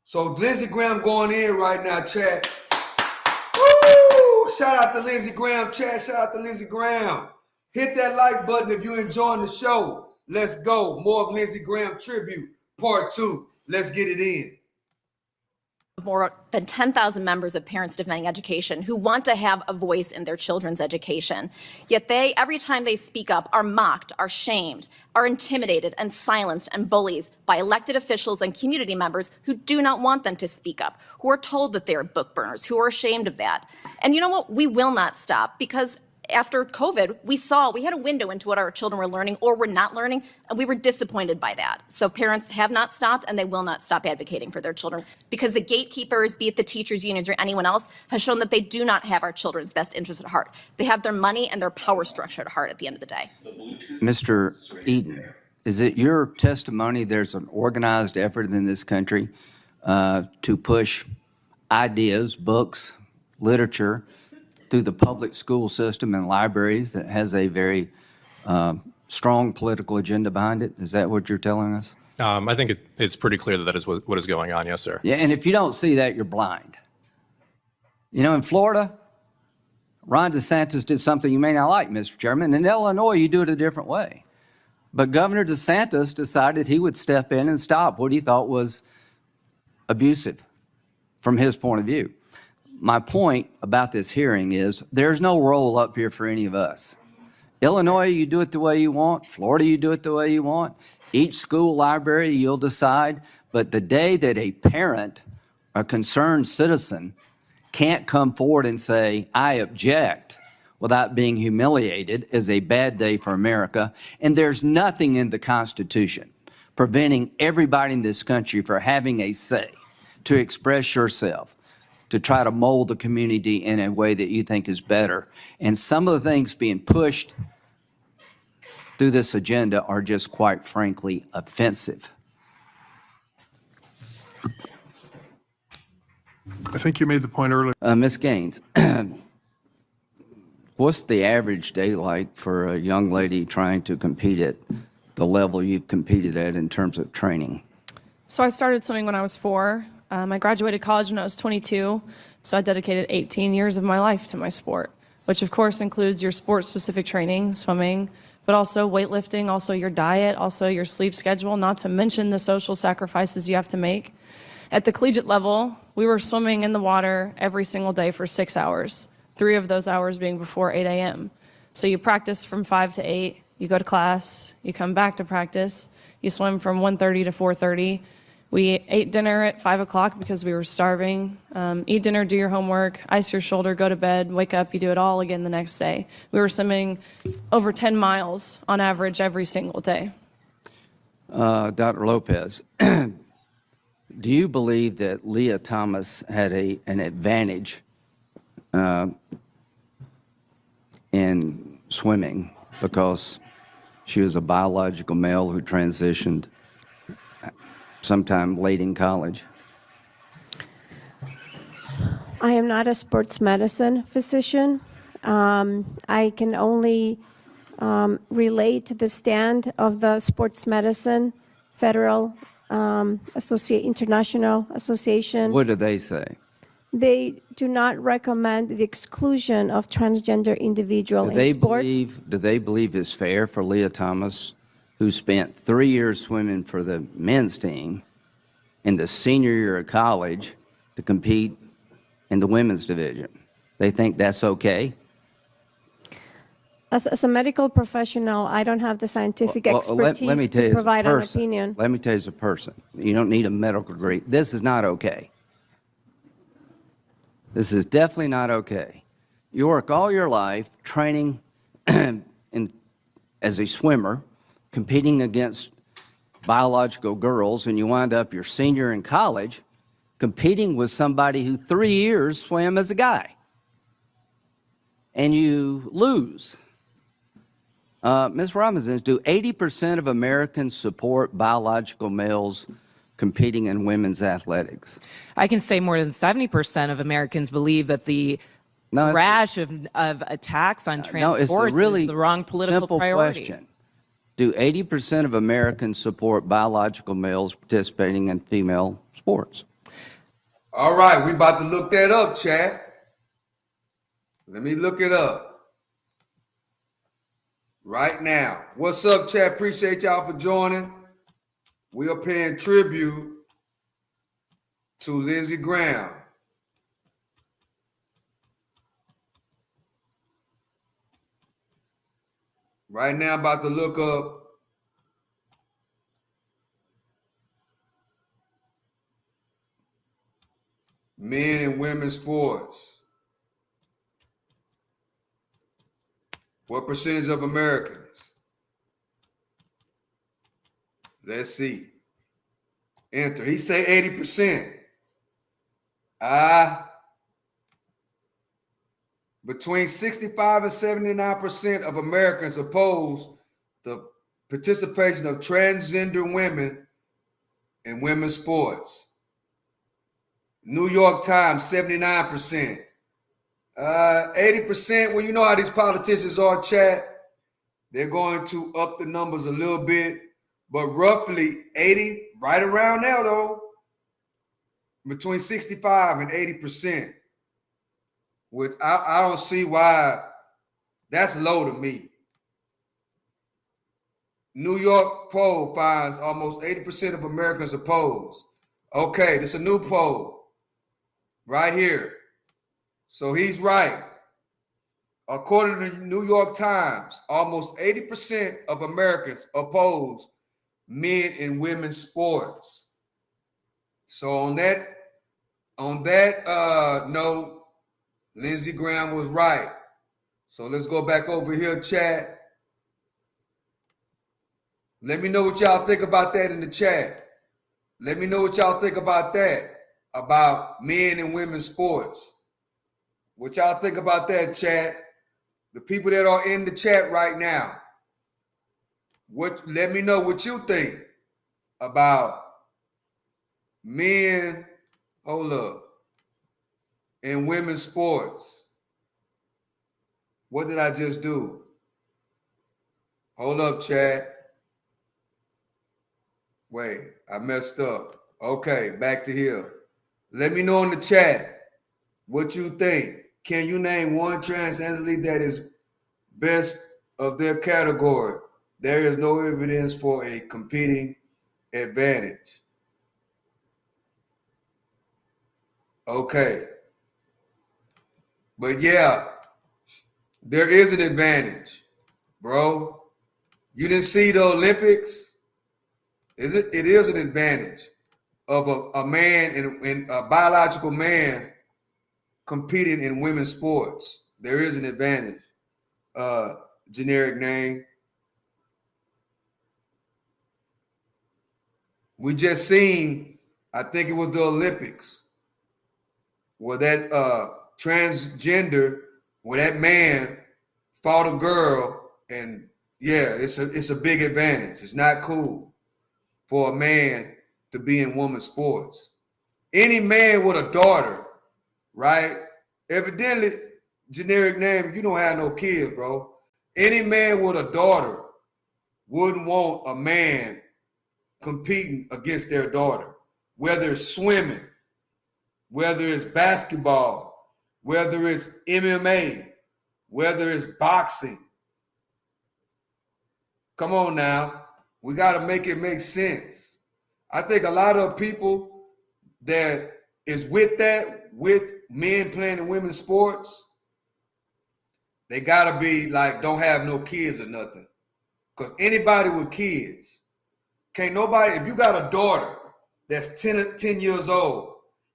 So Lindsey Graham going in right now, chat. Woo! Shout out to Lindsey Graham, chat. Shout out to Lindsey Graham. Hit that like button if you're enjoying the show. Let's go. More of Lindsey Graham tribute, part 2. Let's get it in. more than 10,000 members of Parents Defending Education who want to have a voice in their children's education. Yet they, every time they speak up, are mocked, are shamed, are intimidated and silenced and bullied by elected officials and community members who do not want them to speak up, who are told that they are book burners, who are ashamed of that. And you know what? We will not stop, because after COVID, we had a window into what our children were learning or were not learning, and we were disappointed by that. So parents have not stopped, and they will not stop advocating for their children, because the gatekeepers, be it the teachers' unions or anyone else, has shown that they do not have our children's best interest at heart. They have their money and their power structure at heart at the end of the day. Mr. Eaton, is it your testimony there's an organized effort in this country to push ideas, books, literature through the public school system and libraries that has a very strong political agenda behind it? Is that what you're telling us? I think it's pretty clear that that is what is going on, yes, sir. Yeah, and if you don't see that, you're blind. You know, in Florida, Ron DeSantis did something you may not like, Mr. Chairman. In Illinois, you do it a different way. But Governor DeSantis decided he would step in and stop what he thought was abusive from his point of view. My point about this hearing is there's no roll up here for any of us. Illinois, you do it the way you want. Florida, you do it the way you want. Each school library, you'll decide. But the day that a parent, a concerned citizen, can't come forward and say, I object, without being humiliated, is a bad day for America. And there's nothing in the Constitution preventing everybody in this country from having a say to express yourself, to try to mold the community in a way that you think is better. And some of the things being pushed through this agenda are just, quite frankly, offensive. I think you made the point earlier. Ms. Gaines, what's the average day like for a young lady trying to compete at the level you've competed at in terms of training? So I started swimming when I was 4. I graduated college when I was 22, so I dedicated 18 years of my life to my sport, which of course includes your sport-specific training, swimming, but also weightlifting, also your diet, also your sleep schedule, not to mention the social sacrifices you have to make. At the collegiate level, we were swimming in the water every single day for 6 hours, 3 of those hours being before 8 a.m. So you practice from 5 to 8, you go to class, you come back to practice, you swim from 1:30 to 4:30. We ate dinner at 5 o'clock because we were starving. Eat dinner, do your homework, ice your shoulder, go to bed, wake up, you do it all again the next day. We were swimming over 10 miles on average every single day. Dr. Lopez, do you believe that Leah Thomas had an advantage in swimming because she was a biological male who transitioned sometime late in college? I am not a sports medicine physician. I can only relate to the stand of the Sports Medicine Federal International Association. What do they say? They do not recommend the exclusion of transgender individual in sports. Do they believe it's fair for Leah Thomas, who spent 3 years swimming for the men's team in the senior year of college, to compete in the women's division? They think that's okay? As a medical professional, I don't have the scientific expertise to provide an opinion. Let me tell you as a person, you don't need a medical degree. This is not okay. This is definitely not okay. You work all your life training as a swimmer, competing against biological girls, and you wind up your senior in college competing with somebody who 3 years swam as a guy, and you lose. Ms. Robinson, do 80% of Americans support biological males competing in women's athletics? I can say more than 70% of Americans believe that the rash of attacks on trans sports is the wrong political priority. Question. Do 80% of Americans support biological males participating in female sports? All right, we about to look that up, chat. Let me look it up right now. What's up, chat? Appreciate y'all for joining. We are paying tribute to Lindsey Graham. Right now, about to look up men and women's sports. What percentage of Americans? Let's see. Enter. He say 80%. Between 65 and 79% of Americans oppose the participation of transgender women in women's sports. New York Times, 79%. 80%, well, you know how these politicians are, chat. They're going to up the numbers a little bit, but roughly 80, right around there though, between 65 and 80%, which I don't see why that's low to me. New York poll finds almost 80% of Americans oppose. Okay, this is a new poll right here. So he's right. According to the New York Times, almost 80% of Americans oppose men and women's sports. So on that note, Lindsey Graham was right. So let's go back over here, chat. Let me know what y'all think about that in the chat. Let me know what y'all think about that, about men and women's sports. What y'all think about that, chat? The people that are in the chat right now, let me know what you think about men, and women's sports. What did I just do? Hold up, chat. Wait, I messed up. Okay, back to here. Let me know in the chat what you think. Can you name one trans athlete that is best of their category? There is no evidence for a competing advantage. Okay. But yeah, there is an advantage, bro. You didn't see the Olympics? It is an advantage of a man and a biological man competing in women's sports. There is an advantage. Generic name. We just seen, I think it was the Olympics, where that transgender, where that man fought a girl, and yeah, it's a big advantage. It's not cool for a man to be in women's sports. Any man with a daughter, right? Evidently, generic name, you don't have no kids, bro. Any man with a daughter wouldn't want a man competing against their daughter, whether it's swimming, whether it's basketball, whether it's MMA, whether it's boxing. Come on now. We got to make it make sense. I think a lot of people that is with men playing in women's sports, they got to be like, don't have no kids or nothing. Because anybody with kids, can't nobody, if you got a daughter that's 10 years old,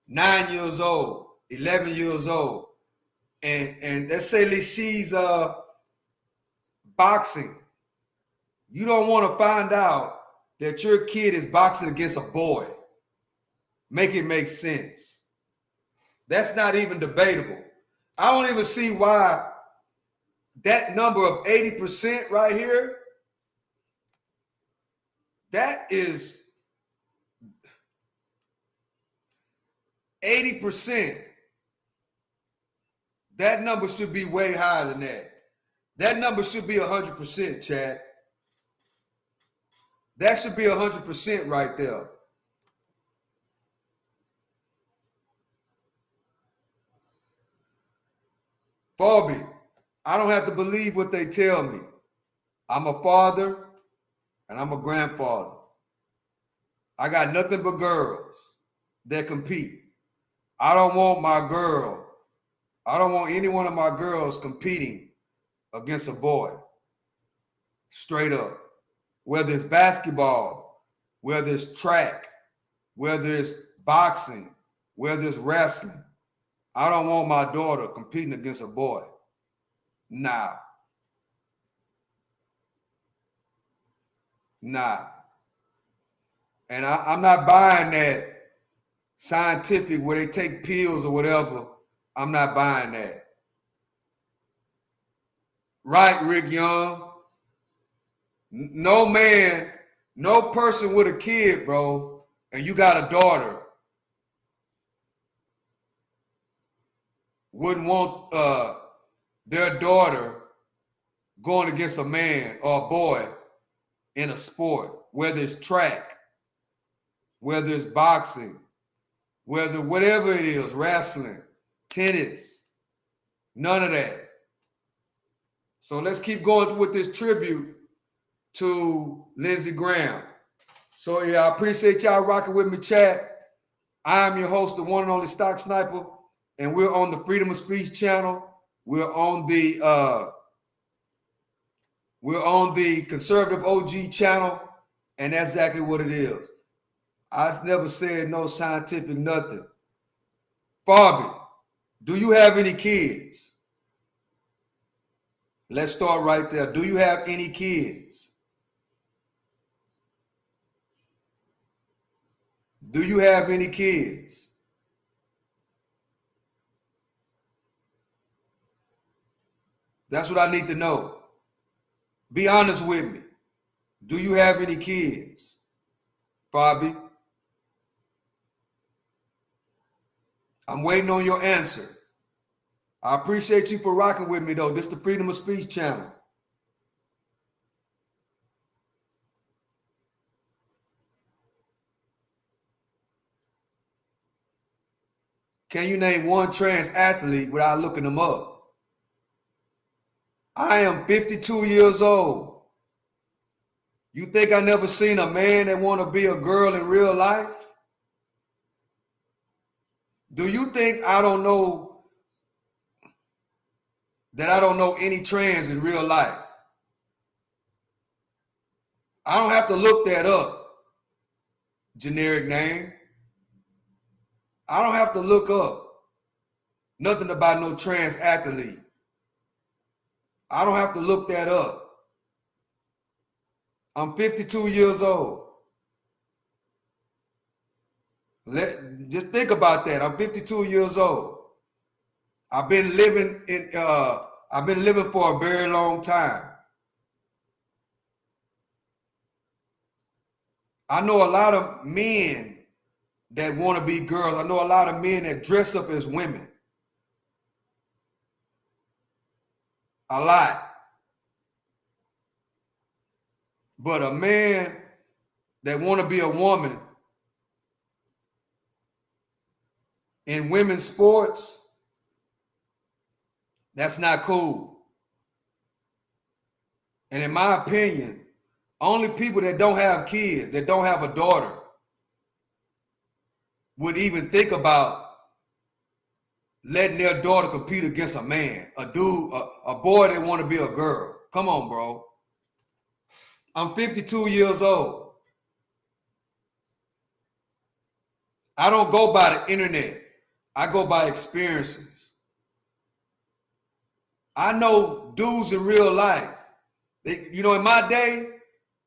9 years old, 11 years old, and let's say she's boxing, you don't want to find out that your kid is boxing against a boy. Make it make sense. That's not even debatable. I don't even see why that number of 80% right here, that is 80%. That number should be way higher than that. That number should be 100%, Chad. That should be 100% right there. Farby, I don't have to believe what they tell me. I'm a father and I'm a grandfather. I got nothing but girls that compete. I don't want any one of my girls competing against a boy. Straight up. Whether it's basketball, whether it's track, whether it's boxing, whether it's wrestling. I don't want my daughter competing against a boy. Nah. Nah. And I'm not buying that scientific where they take pills or whatever. I'm not buying that. Right, Rick Young? No man, no person with a kid, bro, and you got a daughter, wouldn't want their daughter going against a man or a boy in a sport, whether it's track, whether it's boxing, whether whatever it is, wrestling, tennis, none of that. So let's keep going with this tribute to Lindsey Graham. So yeah, I appreciate y'all rocking with me, chat. I am your host, the one and only Stock Sniper, and we're on the Freedom of Speech channel. We're on the Conservative OG channel, and that's exactly what it is. I never said no scientific nothing. Farby, do you have any kids? Let's start right there. Do you have any kids? Do you have any kids? That's what I need to know. Be honest with me. Do you have any kids? Fabi? I'm waiting on your answer. I appreciate you for rocking with me, though. This is the Freedom of Speech channel. Can you name one trans athlete without looking them up? I am 52 years old. You think I never seen a man that want to be a girl in real life? Do you think I don't know that I don't know any trans in real life? I don't have to look that up. Generic name. I don't have to look up nothing about no trans athlete. I don't have to look that up. I'm 52 years old. Just think about that. I'm 52 years old. I've been living for a very long time. I know a lot of men that want to be girls. I know a lot of men that dress up as women. A lot. But a man that want to be a woman in women's sports, that's not cool. And in my opinion, only people that don't have kids, that don't have a daughter, would even think about letting their daughter compete against a man, a dude, a boy that want to be a girl. Come on, bro. I'm 52 years old. I don't go by the internet. I go by experiences. I know dudes in real life. In my day,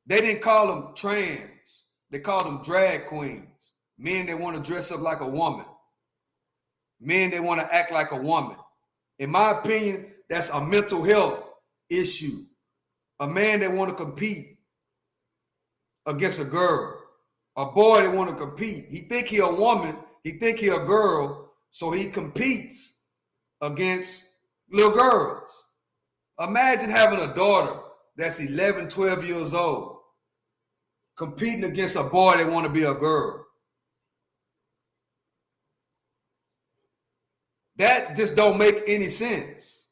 they didn't call them trans. They called them drag queens. Men that want to dress up like a woman. Men that want to act like a woman. In my opinion, that's a mental health issue. A man that want to compete against a girl. A boy that want to compete. He think he a woman. He think he a girl. So he competes against little girls. Imagine having a daughter that's 11, 12 years old competing against a boy that want to be a girl. That just don't make any sense.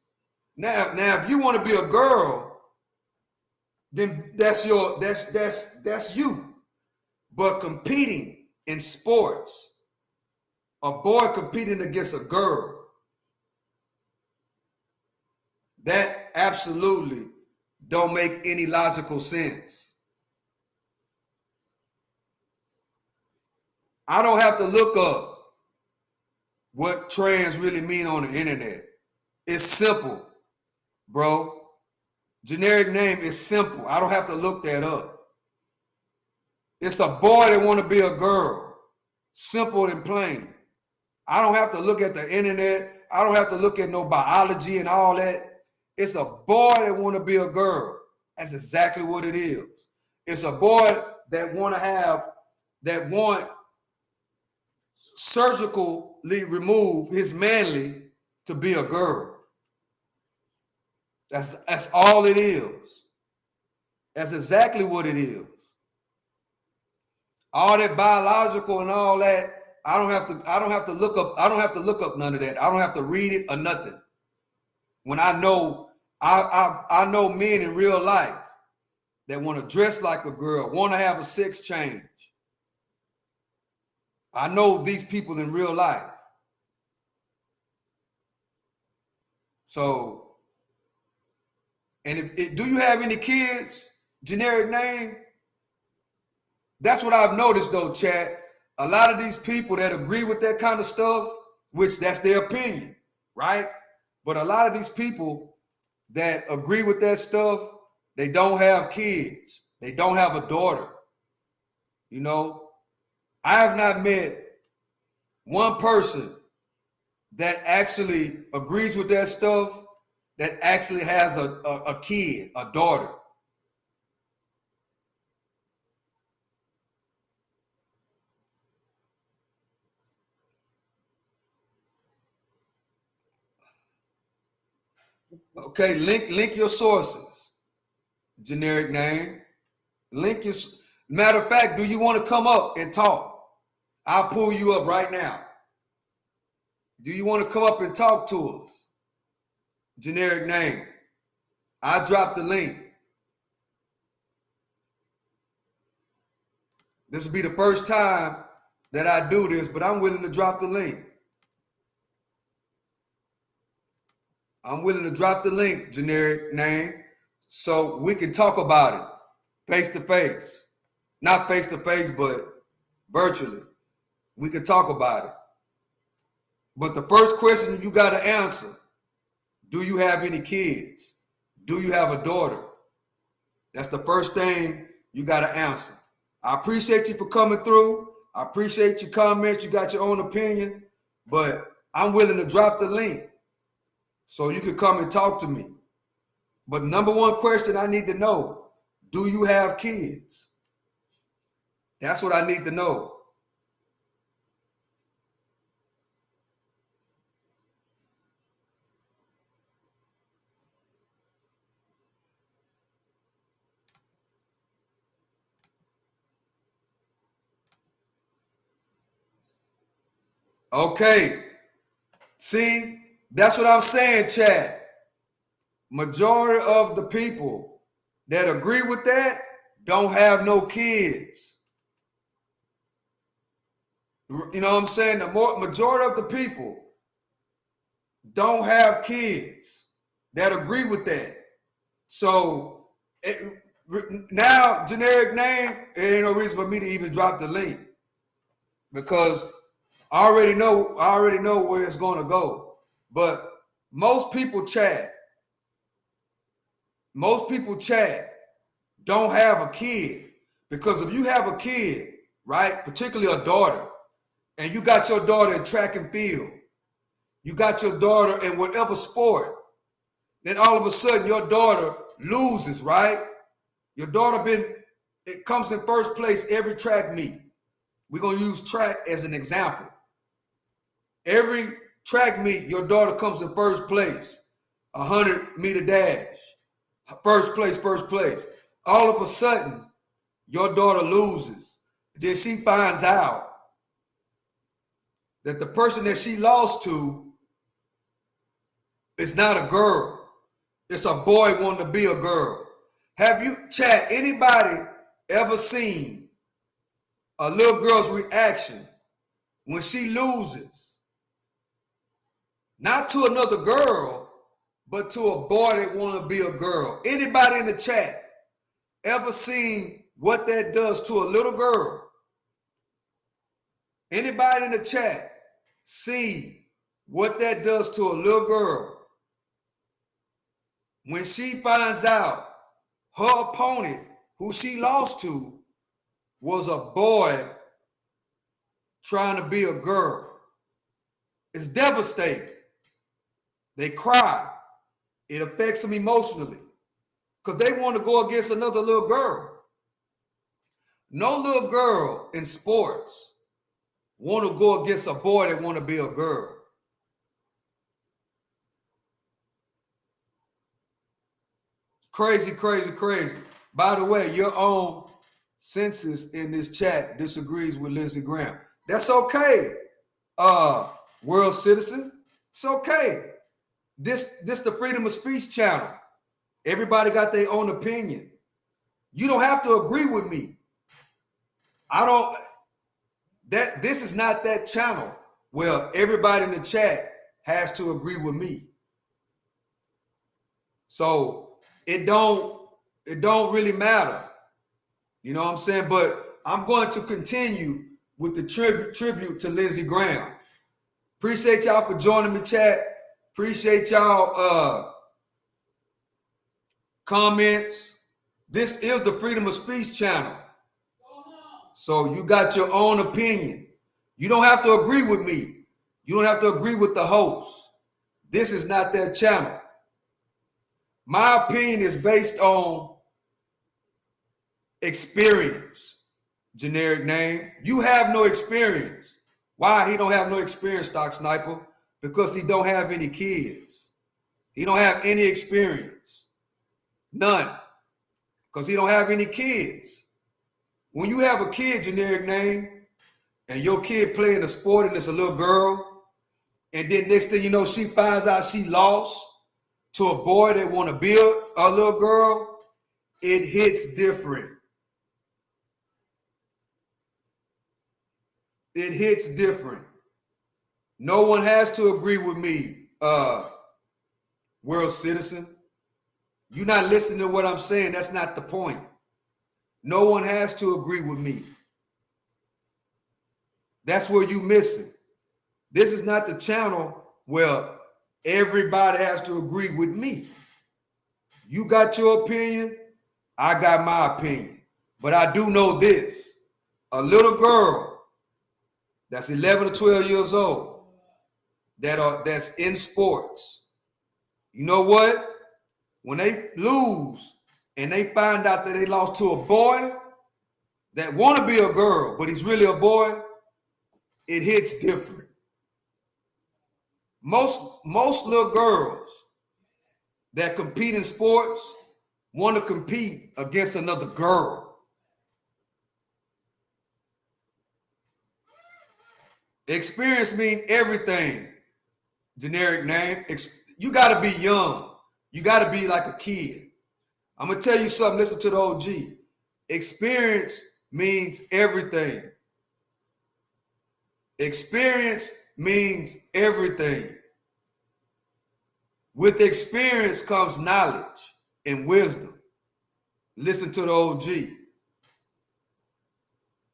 Now, if you want to be a girl, then that's you. But competing in sports, a boy competing against a girl, that absolutely don't make any logical sense. I don't have to look up what trans really mean on the internet. It's simple, bro. Generic name is simple. I don't have to look that up. It's a boy that want to be a girl. Simple and plain. I don't have to look at the internet. I don't have to look at no biology and all that. It's a boy that want to be a girl. That's exactly what it is. It's a boy that want surgically remove his manly to be a girl. That's all it is. That's exactly what it is. All that biological and all that, I don't have to look up none of that. I don't have to read it or nothing. When I know men in real life that want to dress like a girl, want to have a sex change. I know these people in real life. So, and do you have any kids? Generic name? That's what I've noticed though, Chad. A lot of these people that agree with that kind of stuff, which that's their opinion, right? But a lot of these people that agree with that stuff, they don't have kids. They don't have a daughter. You know, I have not met one person that actually agrees with that stuff that actually has a kid, a daughter. Okay, link your sources. Generic name. Link your. Matter of fact, do you want to come up and talk? I'll pull you up right now. Do you want to come up and talk to us? Generic name. I dropped the link. This will be the first time that I do this, but I'm willing to drop the link. I'm willing to drop the link, generic name, so we can talk about it face to face. Not face to face, but virtually. We can talk about it. But the first question you got to answer, do you have any kids? Do you have a daughter? That's the first thing you got to answer. I appreciate you for coming through. I appreciate your comments. You got your own opinion, but I'm willing to drop the link so you can come and talk to me. But number one question I need to know, do you have kids? That's what I need to know. Okay. See, that's what I'm saying, Chad. Majority of the people that agree with that don't have no kids. You know what I'm saying? The majority of the people don't have kids that agree with that. So now, generic name, there ain't no reason for me to even drop the link because I already know where it's going to go. But most people chat don't have a kid, because if you have a kid, right, particularly a daughter, and you got your daughter in track and field, you got your daughter in whatever sport, then all of a sudden your daughter loses, right? Your daughter it comes in first place every track meet. We're going to use track as an example. Every track meet, your daughter comes in first place. 100-meter dash. First place. All of a sudden, your daughter loses. Then she finds out that the person that she lost to is not a girl. It's a boy wanting to be a girl. Have you, Chad, anybody ever seen a little girl's reaction when she loses? Not to another girl, but to a boy that want to be a girl. Anybody in the chat ever seen what that does to a little girl? Anybody in the chat see what that does to a little girl when she finds out her opponent, who she lost to, was a boy trying to be a girl. It's devastating. They cry. It affects them emotionally because they want to go against another little girl. No little girl in sports want to go against a boy that want to be a girl. Crazy, crazy, crazy. By the way, your own census in this chat disagrees with Lindsey Graham. That's okay, world citizen. It's okay. This the freedom of speech channel. Everybody got their own opinion. You don't have to agree with me. This is not that channel where everybody in the chat has to agree with me. So it don't really matter. You know what I'm saying? But I'm going to continue with the tribute to Lindsey Graham. Appreciate y'all for joining me, chat. Appreciate y'all comments. This is the Freedom of Speech channel. So you got your own opinion. You don't have to agree with me. You don't have to agree with the host. This is not that channel. My opinion is based on experience. Generic name. You have no experience. Why he don't have no experience, Doc Sniper? Because he don't have any kids. He don't have any experience. None. Because he don't have any kids. When you have a kid, generic name, and your kid playing a sport and it's a little girl, and then next thing you know, she finds out she lost to a boy that want to be a little girl, it hits different. It hits different. No one has to agree with me, world citizen. You're not listening to what I'm saying. That's not the point. No one has to agree with me. That's where you missing. This is not the channel where everybody has to agree with me. You got your opinion, I got my opinion. But I do know this. A little girl that's 11 or 12 years old that's in sports. You know what? When they lose and they find out that they lost to a boy that want to be a girl, but he's really a boy, it hits different. Most little girls that compete in sports want to compete against another girl. Experience means everything. Generic name. You got to be young. You got to be like a kid. I'm going to tell you something. Listen to the OG. Experience means everything. Experience means everything. With experience comes knowledge and wisdom. Listen to the OG.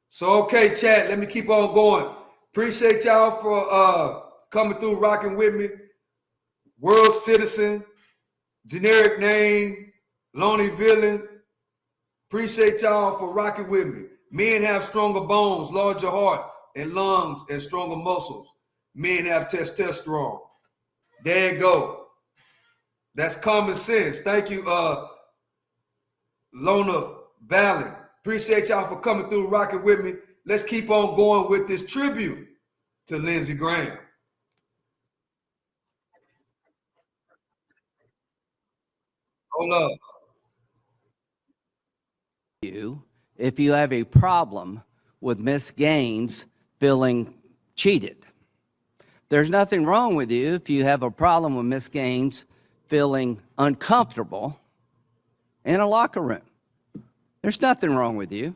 So, okay, chat, let me keep on going. Appreciate y'all for coming through, rocking with me. World citizen, generic name, lonely villain. Appreciate y'all for rocking with me. Men have stronger bones, larger heart, and lungs, and stronger muscles. Men have testosterone. There you go. That's common sense. Thank you, Lona Valley. Appreciate y'all for coming through, rocking with me. Let's keep on going with this tribute to Lindsey Graham. Hold up. If you have a problem with Miss Gaines feeling cheated. There's nothing wrong with you if you have a problem with Miss Gaines feeling uncomfortable in a locker room. There's nothing wrong with you.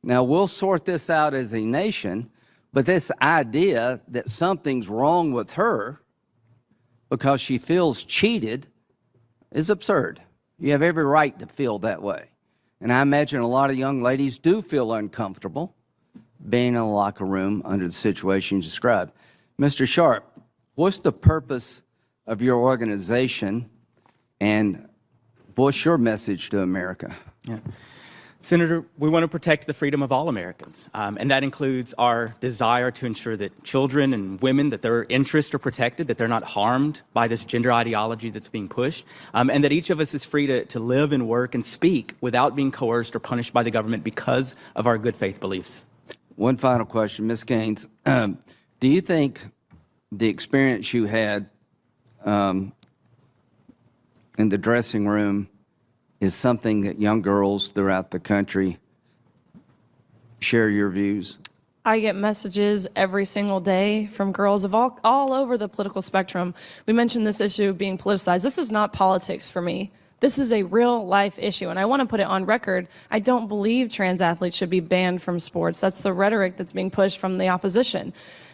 Now, we'll sort this out as a nation, but this idea that something's wrong with her because she feels cheated is absurd. You have every right to feel that way. And I imagine a lot of young ladies do feel uncomfortable being in a locker room under the situation you described. Mr. Sharp, what's the purpose of your organization and what's your message to America? Yeah. Senator, we want to protect the freedom of all Americans, and that includes our desire to ensure that children and women, that their interests are protected, that they're not harmed by this gender ideology that's being pushed, and that each of us is free to live and work and speak without being coerced or punished by the government because of our good faith beliefs. One final question, Ms. Gaines. Do you think the experience you had in the dressing room is something that young girls throughout the country share your views? I get messages every single day from girls of all over the political spectrum. We mentioned this issue being politicized. This is not politics for me. This is a real life issue, and I want to put it on record. I don't believe trans athletes should be banned from sports. That's the rhetoric that's being pushed from the opposition.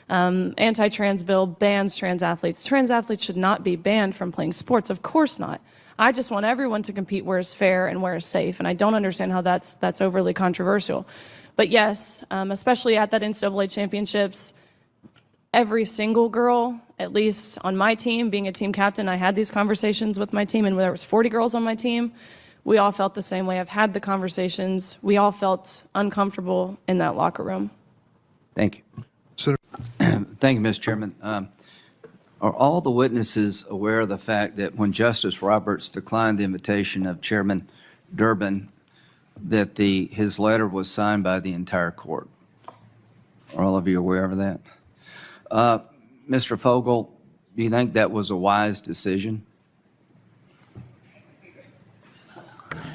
Anti-trans bill bans trans athletes. Trans athletes should not be banned from playing sports. Of course not. I just want everyone to compete where it's fair and where it's safe, and I don't understand how that's overly controversial. But yes, especially at that NCAA championships, every single girl, at least on my team, being a team captain, I had these conversations with my team, and there was 40 girls on my team. We all felt the same way. I've had the conversations. We all felt uncomfortable in that locker room. Thank you. Thank you, Mr. Chairman. Are all the witnesses aware of the fact that when Justice Roberts declined the invitation of Chairman Durbin, that his letter was signed by the entire court? Are all of you aware of that? Mr. Fogel, do you think that was a wise decision?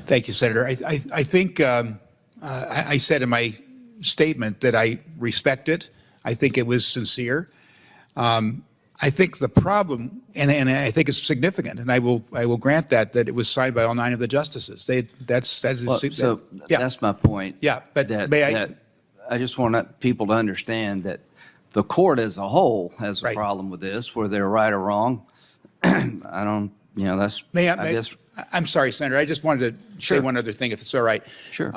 Thank you, Senator. I think I said in my statement that I respect it. I think it was sincere. I think the problem, and I think it's significant, and I will grant that it was signed by all 9 of the justices. That's my point. Yeah, but I just want people to understand that the court as a whole has a problem with this, whether they're right or wrong. I don't, that's. I guess. I'm sorry, Senator. I just wanted to say one other thing, if it's all right. Sure.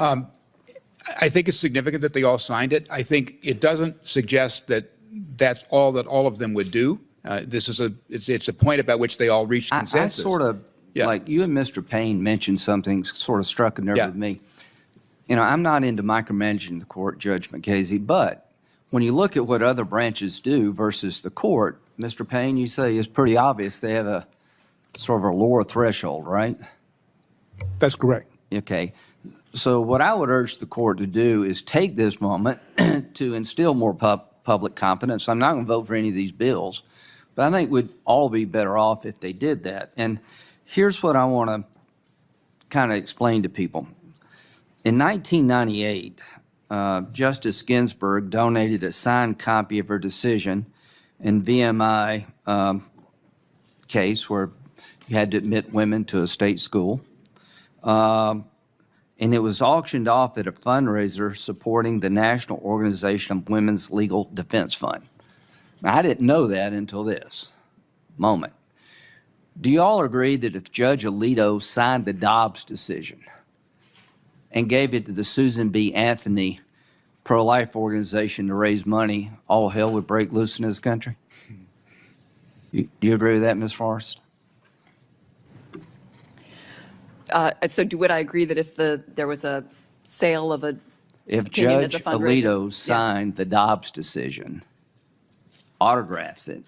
I think it's significant that they all signed it. I think it doesn't suggest that that's all that all of them would do. It's a point about which they all reached consensus. I sort of, like you and Mr. Payne mentioned something sort of struck a nerve with me. I'm not into micromanaging the court, Judge McCasey, but when you look at what other branches do versus the court, Mr. Payne, you say it's pretty obvious they have a sort of a lower threshold, right? That's correct. Okay. So what I would urge the court to do is take this moment to instill more public confidence. I'm not going to vote for any of these bills, but I think we'd all be better off if they did that. And here's what I want to kind of explain to people. In 1998, Justice Ginsburg donated a signed copy of her decision in VMI case where you had to admit women to a state school. And it was auctioned off at a fundraiser supporting the National Organization of Women's Legal Defense Fund. Now, I didn't know that until this moment. Do you all agree that if Judge Alito signed the Dobbs decision and gave it to the Susan B. Anthony pro-life organization to raise money, all hell would break loose in this country? Do you agree with that, Ms. Forrest? So would I agree that if there was a sale of if Judge Alito signed the Dobbs decision, autographs it,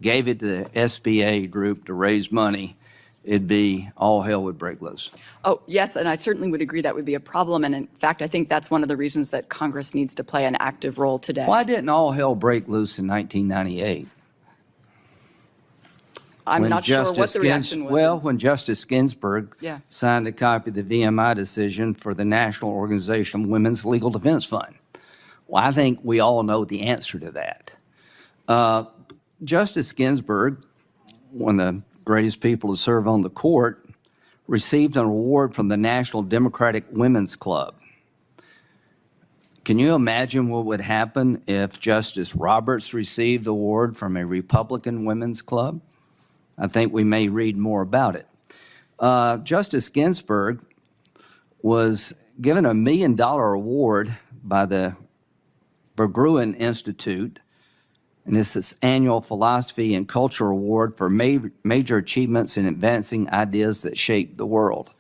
gave it to the SBA group to raise money, it'd be all hell would break loose. Oh, yes, and I certainly would agree that would be a problem. And in fact, I think that's one of the reasons that Congress needs to play an active role today. Why didn't all hell break loose in 1998? I'm not sure what the reaction was. Well, when Justice Ginsburg signed a copy of the VMI decision for the National Organization of Women's Legal Defense Fund. Well, I think we all know the answer to that. Justice Ginsburg, one of the greatest people to serve on the court, received an award from the National Democratic Women's Club. Can you imagine what would happen if Justice Roberts received the award from a Republican women's club? I think we may read more about it. Justice Ginsburg was given $1 million award by the Berggruen Institute, and this is annual philosophy and culture award for major achievements in advancing ideas that shape the world.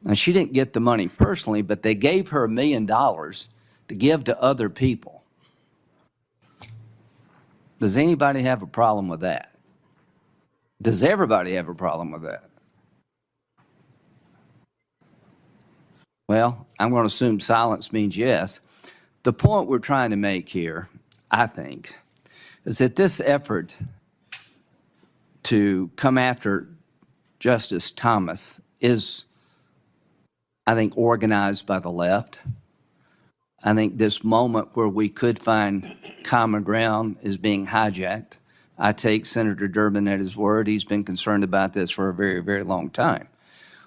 Now, she didn't get the money personally, but they gave her $1 million to give to other people. Does anybody have a problem with that? Does everybody have a problem with that? Well, I'm going to assume silence means yes. The point we're trying to make here, I think, is that this effort to come after Justice Thomas is, I think, organized by the left. I think this moment where we could find common ground is being hijacked. I take Senator Durbin at his word. He's been concerned about this for a very, very long time.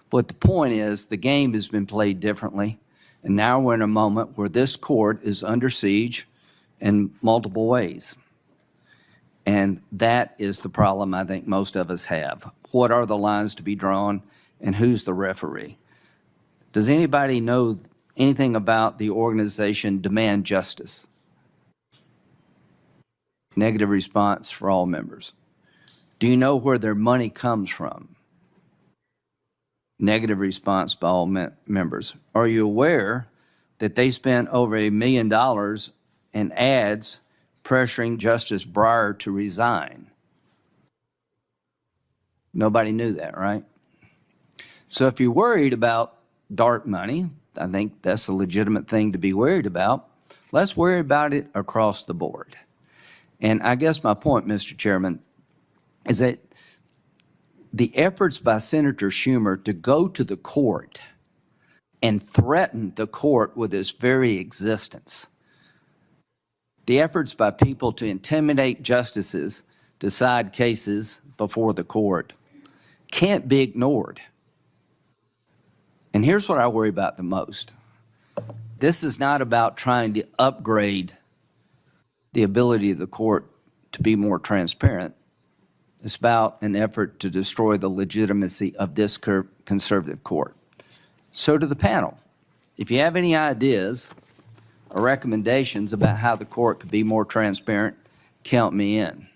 But the point is, the game has been played differently, and now we're in a moment where this court is under siege in multiple ways. And that is the problem I think most of us have. What are the lines to be drawn, and who's the referee? Does anybody know anything about the organization Demand Justice? Negative response for all members. Do you know where their money comes from? Negative response by all members. Are you aware that they spent over $1 million in ads pressuring Justice Breyer to resign? Nobody knew that, right? So if you're worried about dark money, I think that's a legitimate thing to be worried about. Let's worry about it across the board. And I guess my point, Mr. Chairman, is that the efforts by Senator Schumer to go to the court and threaten the court with its very existence, the efforts by people to intimidate justices, decide cases before the court, can't be ignored. And here's what I worry about the most. This is not about trying to upgrade the ability of the court to be more transparent. It's about an effort to destroy the legitimacy of this conservative court. So to the panel, if you have any ideas or recommendations about how the court could be more transparent, count me in.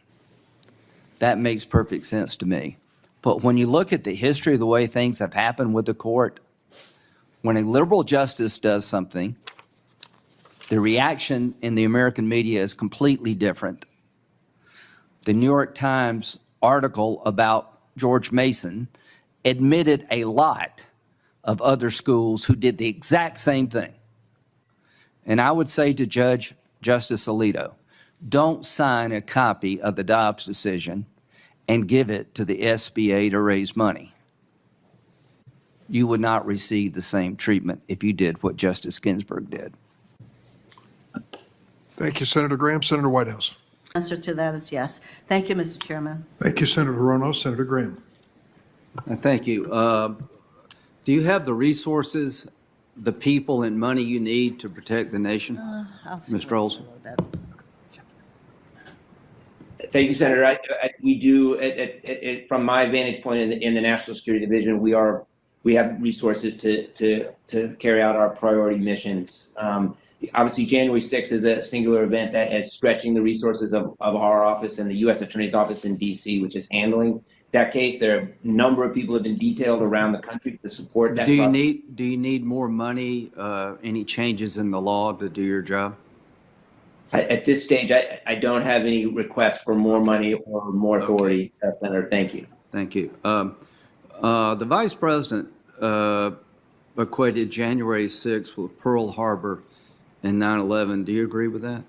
That makes perfect sense to me. But when you look at the history of the way things have happened with the court, when a liberal justice does something, the reaction in the American media is completely different. The New York Times article about George Mason admitted a lot of other schools who did the exact same thing. And I would say to Justice Alito, don't sign a copy of the Dobbs decision and give it to the SBA to raise money. You would not receive the same treatment if you did what Justice Ginsburg did. Thank you, Senator Graham. Senator Whitehouse. Answer to that is yes. Thank you, Mr. Chairman. Thank you, Senator Hirono. Senator Graham. Thank you. Do you have the resources, the people, and money you need to protect the nation? Mr. Olson. Thank you, Senator. We do, from my vantage point in the National Security Division, we have resources to carry out our priority missions. Obviously, January 6th is a singular event that is stretching the resources of our office and the U.S. Attorney's Office in D.C., which is handling that case. There are a number of people have been detailed around the country to support that. Do you need more money, any changes in the law to do your job? At this stage, I don't have any requests for more money or more authority, Senator. Thank you. Thank you. The Vice President equated January 6th with Pearl Harbor and 9/11. Do you agree with that?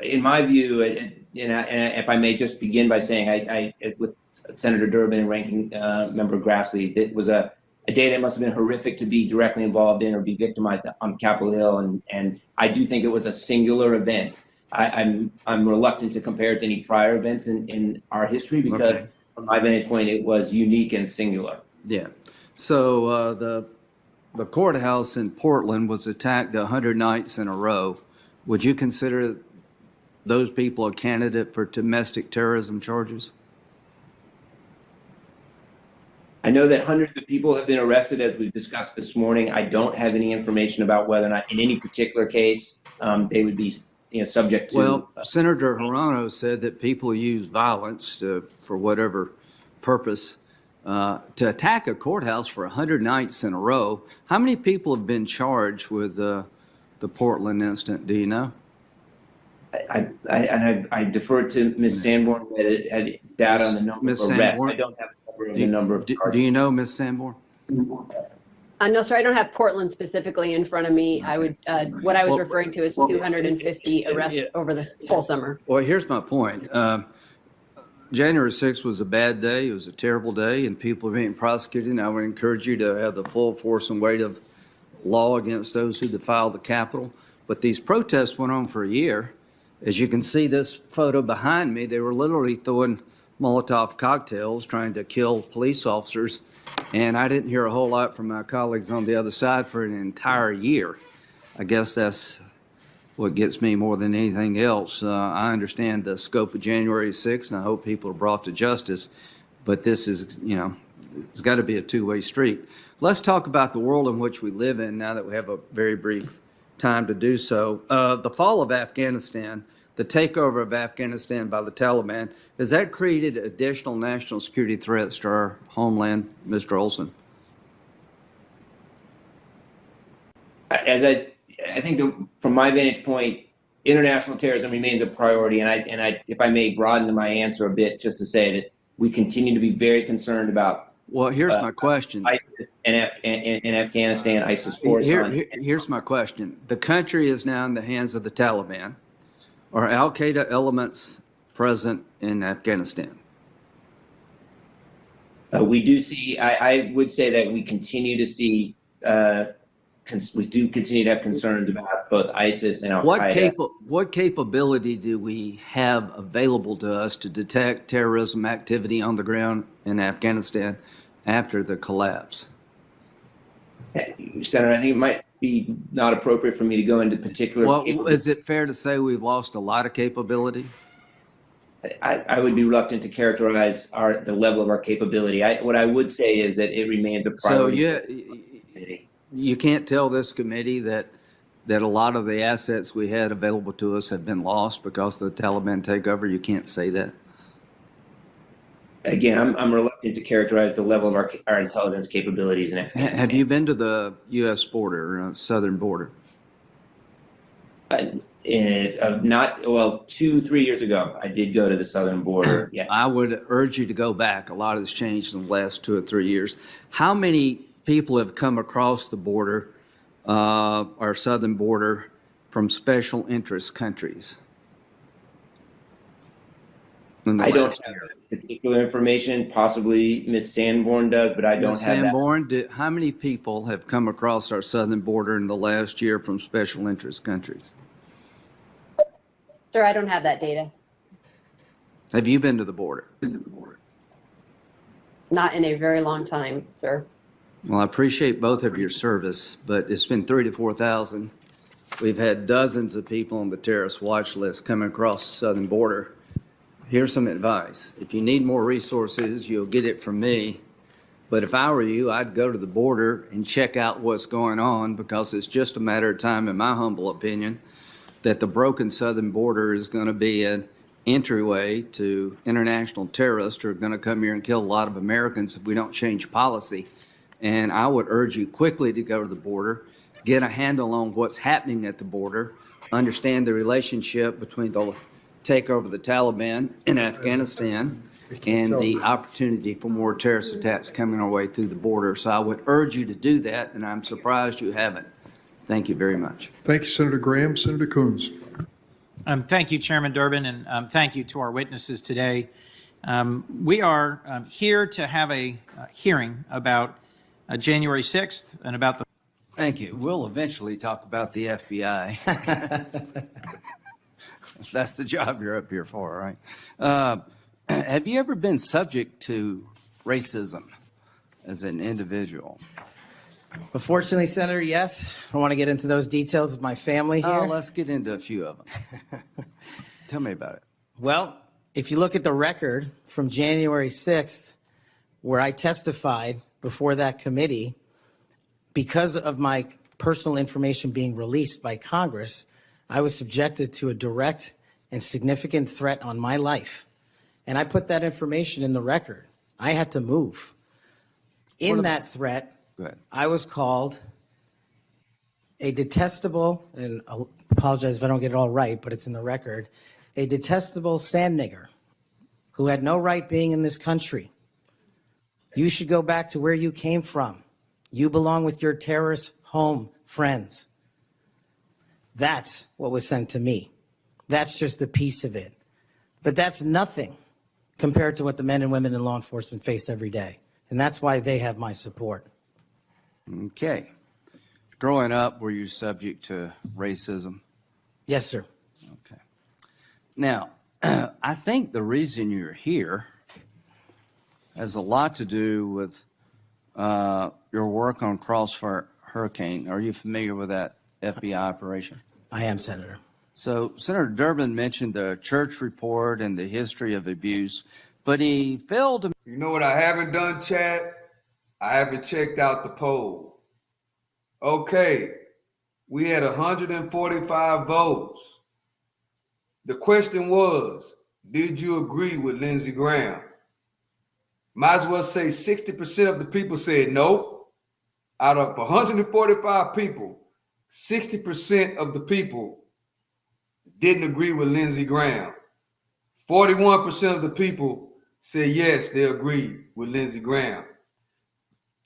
In my view, and if I may just begin by saying, I with Senator Durbin and Ranking Member Grassley, it was a day that must have been horrific to be directly involved in or be victimized on Capitol Hill, and I do think it was a singular event. I'm reluctant to compare it to any prior events in our history because, from my vantage point, it was unique and singular. Yeah. So the courthouse in Portland was attacked 100 nights in a row. Would you consider those people a candidate for domestic terrorism charges? I know that hundreds of people have been arrested, as we've discussed this morning. I don't have any information about whether or not, in any particular case, they would be subject to. Well, Senator Hirono said that people use violence for whatever purpose. to attack a courthouse for 100 nights in a row. How many people have been charged with the Portland incident? Do you know? I defer to Ms. Sanborn that had data on the number of arrests. I don't have the number of the number of charges. Do you know, Ms. Sanborn? No, sir, I don't have Portland specifically in front of me. I would, what I was referring to is 250 arrests over this whole summer. Well, here's my point. January 6th was a bad day. It was a terrible day, and people are being prosecuted. And I would encourage you to have the full force and weight of law against those who defiled the Capitol. But these protests went on for a year. As you can see this photo behind me, they were literally throwing Molotov cocktails trying to kill police officers. And I didn't hear a whole lot from my colleagues on the other side for an entire year. I guess that's what gets me more than anything else. I understand the scope of January 6th, and I hope people are brought to justice. But this is, it's got to be a two-way street. Let's talk about the world in which we live in now that we have a very brief time to do so. The fall of Afghanistan, the takeover of Afghanistan by the Taliban, has that created additional national security threats to our homeland, Mr. Olson? As I think from my vantage point, international terrorism remains a priority, and I, if I may broaden my answer a bit, just to say that we continue to be very concerned about. Well, here's my question. ISIS and Afghanistan, ISIS force. Here's my question. The country is now in the hands of the Taliban. Are al-Qaeda elements present in Afghanistan? We do see. I would say that we continue to see. We do continue to have concerns about both ISIS and al-Qaeda. What capability do we have available to us to detect terrorism activity on the ground in Afghanistan after the collapse? Senator, I think it might be not appropriate for me to go into particular. Well, is it fair to say we've lost a lot of capability? I would be reluctant to characterize the level of our capability. What I would say is that it remains a priority. So you can't tell this committee that a lot of the assets we had available to us have been lost because of the Taliban takeover? You can't say that? Again, I'm reluctant to characterize the level of our intelligence capabilities in Afghanistan. Have you been to the U.S. border, southern border? Not, well, 2-3 years ago, I did go to the southern border. Yes. I would urge you to go back. A lot has changed in the last 2 or 3 years. How many people have come across the border, our southern border, from special interest countries? I don't have particular information. Possibly Ms. Sanborn does, but I don't have that. Sanborn, how many people have come across our southern border in the last year from special interest countries? Sir, I don't have that data. Have you been to the border? Not in a very long time, sir. Well, I appreciate both of your service, but it's been 3,000 to 4,000. We've had dozens of people on the terrorist watch list coming across the southern border. Here's some advice. If you need more resources, you'll get it from me. But if I were you, I'd go to the border and check out what's going on, because it's just a matter of time, in my humble opinion, that the broken southern border is going to be an entryway to international terrorists who are going to come here and kill a lot of Americans if we don't change policy. And I would urge you quickly to go to the border, get a handle on what's happening at the border, understand the relationship between the takeover of the Taliban in Afghanistan and the opportunity for more terrorist attacks coming our way through the border. So I would urge you to do that, and I'm surprised you haven't. Thank you very much. Thank you, Senator Graham. Senator Coons. Thank you, Chairman Durbin, and thank you to our witnesses today. We are here to have a hearing about January 6th and about the... Thank you. We'll eventually talk about the FBI. That's the job you're up here for, right? Have you ever been subject to racism as an individual? Unfortunately, Senator, yes. I don't want to get into those details of my family here. Let's get into a few of them. Tell me about it. Well, if you look at the record from January 6th, where I testified before that committee, because of my personal information being released by Congress, I was subjected to a direct and significant threat on my life. And I put that information in the record. I had to move. In that threat, I was called a detestable, and I'll apologize if I don't get it all right, but it's in the record, a detestable sand nigger who had no right being in this country. You should go back to where you came from. You belong with your terrorist home friends. That's what was sent to me. That's just a piece of it. But that's nothing compared to what the men and women in law enforcement face every day. And that's why they have my support. Okay. Growing up, were you subject to racism? Yes, sir. Okay. Now, I think the reason you're here has a lot to do with your work on Crossfire Hurricane. Are you familiar with that FBI operation? I am, Senator. So Senator Durbin mentioned the church report and the history of abuse, but he failed to... You know what I haven't done, Chad? I haven't checked out the poll. Okay, we had 145 votes. The question was, did you agree with Lindsey Graham? Might as well say 60% of the people said no. Out of 145 people, 60% of the people didn't agree with Lindsey Graham. 41% of the people said yes, they agree with Lindsey Graham.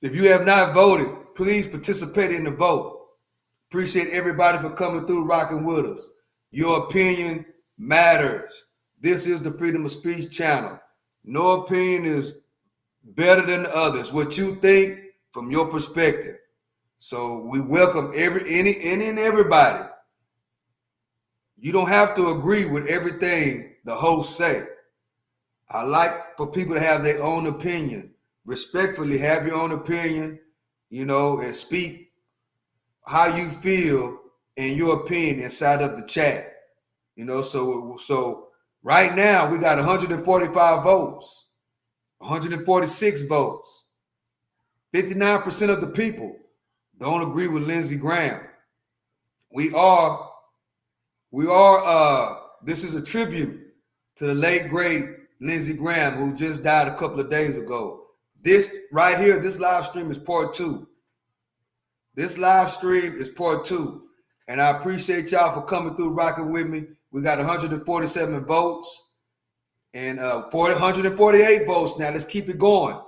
If you have not voted, please participate in the vote. Appreciate everybody for coming through, rocking with us. Your opinion matters. This is the Freedom of Speech channel. No opinion is better than the others. What you think from your perspective. So we welcome any and everybody. You don't have to agree with everything the hosts say. I like for people to have their own opinion. Respectfully have your own opinion, and speak how you feel in your opinion inside of the chat. So right now we got 145 votes, 146 votes. 59% of the people don't agree with Lindsey Graham. This is a tribute to the late great Lindsey Graham, who just died a couple of days ago. This right here, this live stream is part 2. This live stream is part 2. And I appreciate y'all for coming through, rocking with me. We got 147 votes and 148 votes now. Let's keep it going.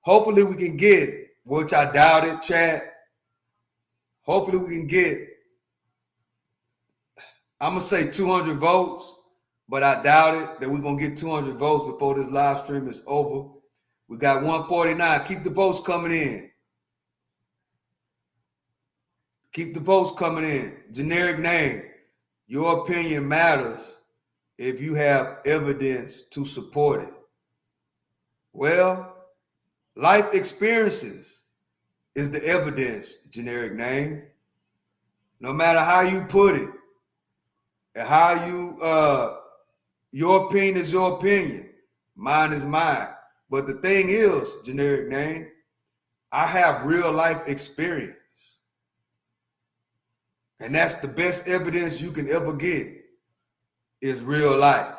Hopefully we can get, which I doubt it, Chad. Hopefully we can get, I'm going to say 200 votes, but I doubt it that we're going to get 200 votes before this live stream is over. We got 149. Keep the votes coming in. Keep the votes coming in. Generic name. Your opinion matters if you have evidence to support it. Well, life experiences is the evidence, generic name. No matter how you put it, and how your opinion is your opinion. Mine is mine. But the thing is, generic name, I have real life experience. And that's the best evidence you can ever get is real life.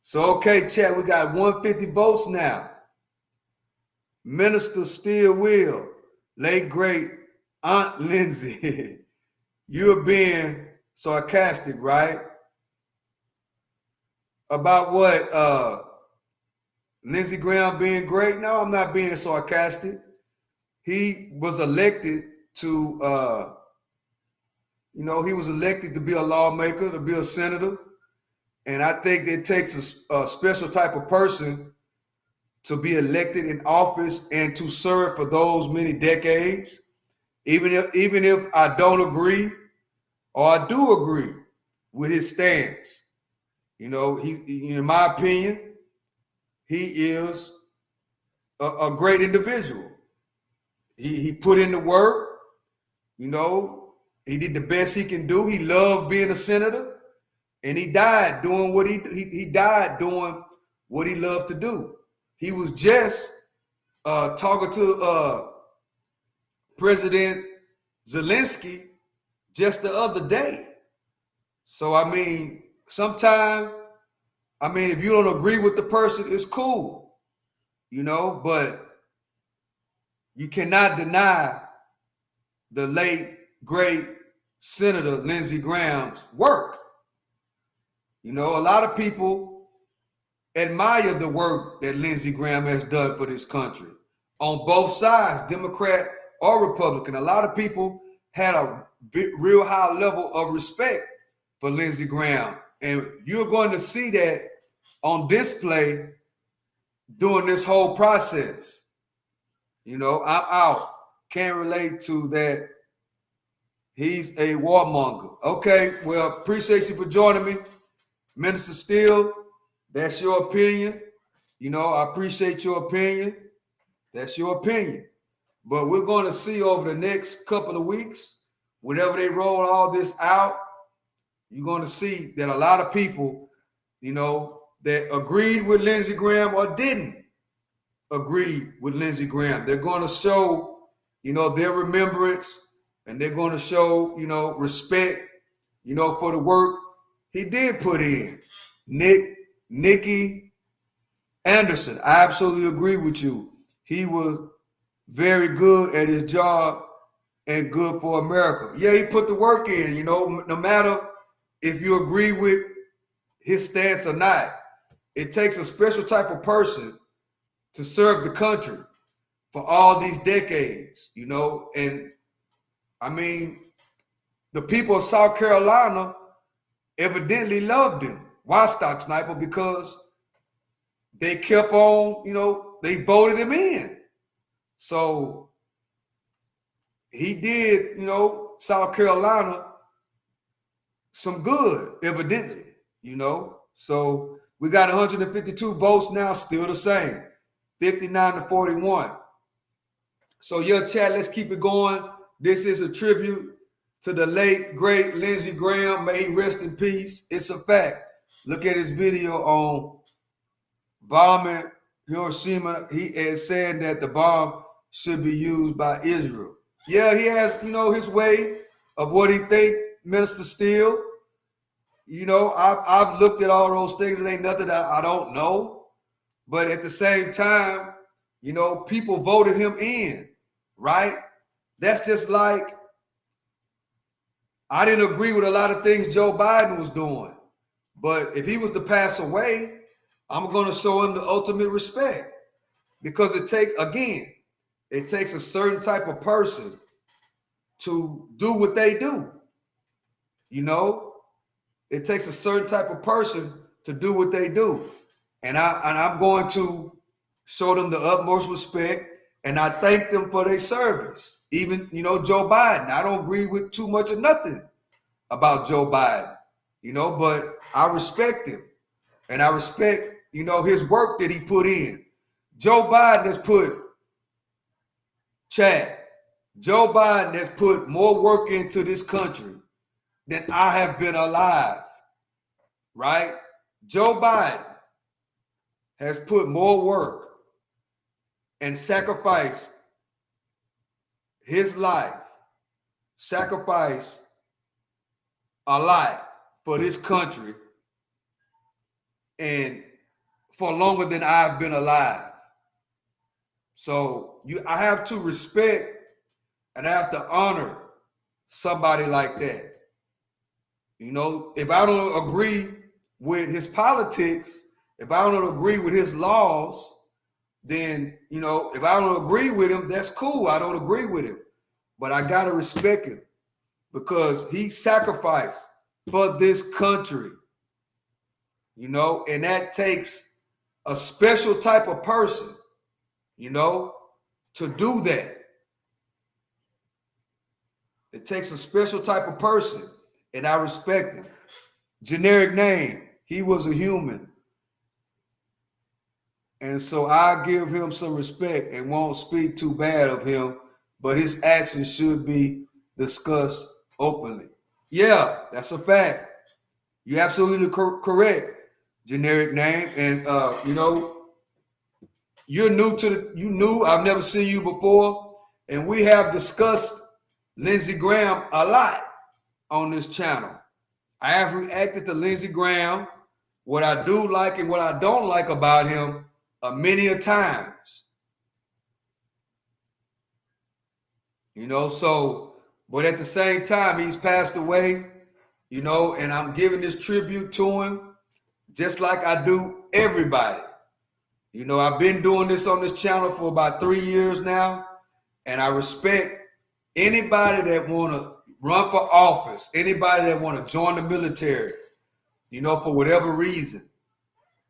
So, okay, chat, we got 150 votes now. Minister Still Will, late great Aunt Lindsey, you're being sarcastic, right? About what? Lindsey Graham being great? No, I'm not being sarcastic. He was elected to, he was elected to be a lawmaker, to be a senator. And I think it takes a special type of person to be elected in office and to serve for those many decades. Even if I don't agree or I do agree with his stance. He, in my opinion, he is a great individual. He put in the work, he did the best he can do. He loved being a senator, and he died doing what he died doing what he loved to do. He was just talking to President Zelensky just the other day. So sometimes, if you don't agree with the person, it's cool, but you cannot deny the late, great Senator Lindsey Graham's work. You know, a lot of people admire the work that Lindsey Graham has done for this country on both sides, Democrat or Republican. A lot of people had a real high level of respect for Lindsey Graham. And you're going to see that on display during this whole process. You know, I'm out. Can't relate to that. He's a warmonger. Okay, well, appreciate you for joining me. Minister Steele, that's your opinion. You know, I appreciate your opinion. That's your opinion. But we're going to see over the next couple of weeks, whenever they roll all this out, you're going to see that a lot of people, you know, that agreed with Lindsey Graham or didn't agree with Lindsey Graham, they're going to show, you know, their remembrance, and they're going to show, you know, respect, you know, for the work he did put in. Nikki Anderson, I absolutely agree with you. He was very good at his job and good for America. Yeah, he put the work in, you know, no matter if you agree with his stance or not. It takes a special type of person to serve the country for all these decades, you know. And I mean, the people of South Carolina evidently loved him, Stock Sniper, because they kept on, you know, they voted him in. So he did, you know, South Carolina some good, evidently, you know. So we got 152 votes now, still the same, 59 to 41. So yeah, chat, let's keep it going. This is a tribute to the late, great Lindsey Graham. May he rest in peace. It's a fact. Look at his video on bombing Hiroshima. He is saying that the bomb should be used by Israel. Yeah, he has, you know, his way of what he think, Minister Steele. You know, I've looked at all those things. It ain't nothing that I don't know. But at the same time, you know, people voted him in, right? That's just like, I didn't agree with a lot of things Joe Biden was doing. But if he was to pass away, I'm going to show him the ultimate respect. Because it takes a certain type of person to do what they do. You know, it takes a certain type of person to do what they do. And I'm going to show them the utmost respect, and I thank them for their service. Even, you know, Joe Biden, I don't agree with too much of nothing about Joe Biden, you know, but I respect him, and I respect, you know, his work that he put in. Joe Biden has put, Joe Biden has put more work into this country than I have been alive, right? Joe Biden has put more work and sacrificed his life, sacrificed a lot for this country and for longer than I've been alive. So I have to respect and I have to honor somebody like that. You know, if I don't agree with his politics, if I don't agree with his laws, then, you know, if I don't agree with him, that's cool. I don't agree with him. But I got to respect him because he sacrificed for this country, you know, and that takes a special type of person, you know, to do that. It takes a special type of person, and I respect him. Generic name, he was a human. And so I give him some respect and won't speak too bad of him, but his actions should be discussed openly. Yeah, that's a fact. You're absolutely correct. Generic name. And, you know, you're new I've never seen you before. And we have discussed Lindsey Graham a lot on this channel. I have reacted to Lindsey Graham, what I do like and what I don't like about him, many a times. You know, so, but at the same time, he's passed away, you know, and I'm giving this tribute to him just like I do everybody. You know, I've been doing this on this channel for about 3 years now, and I respect anybody that want to run for office, anybody that want to join the military, you know, for whatever reason.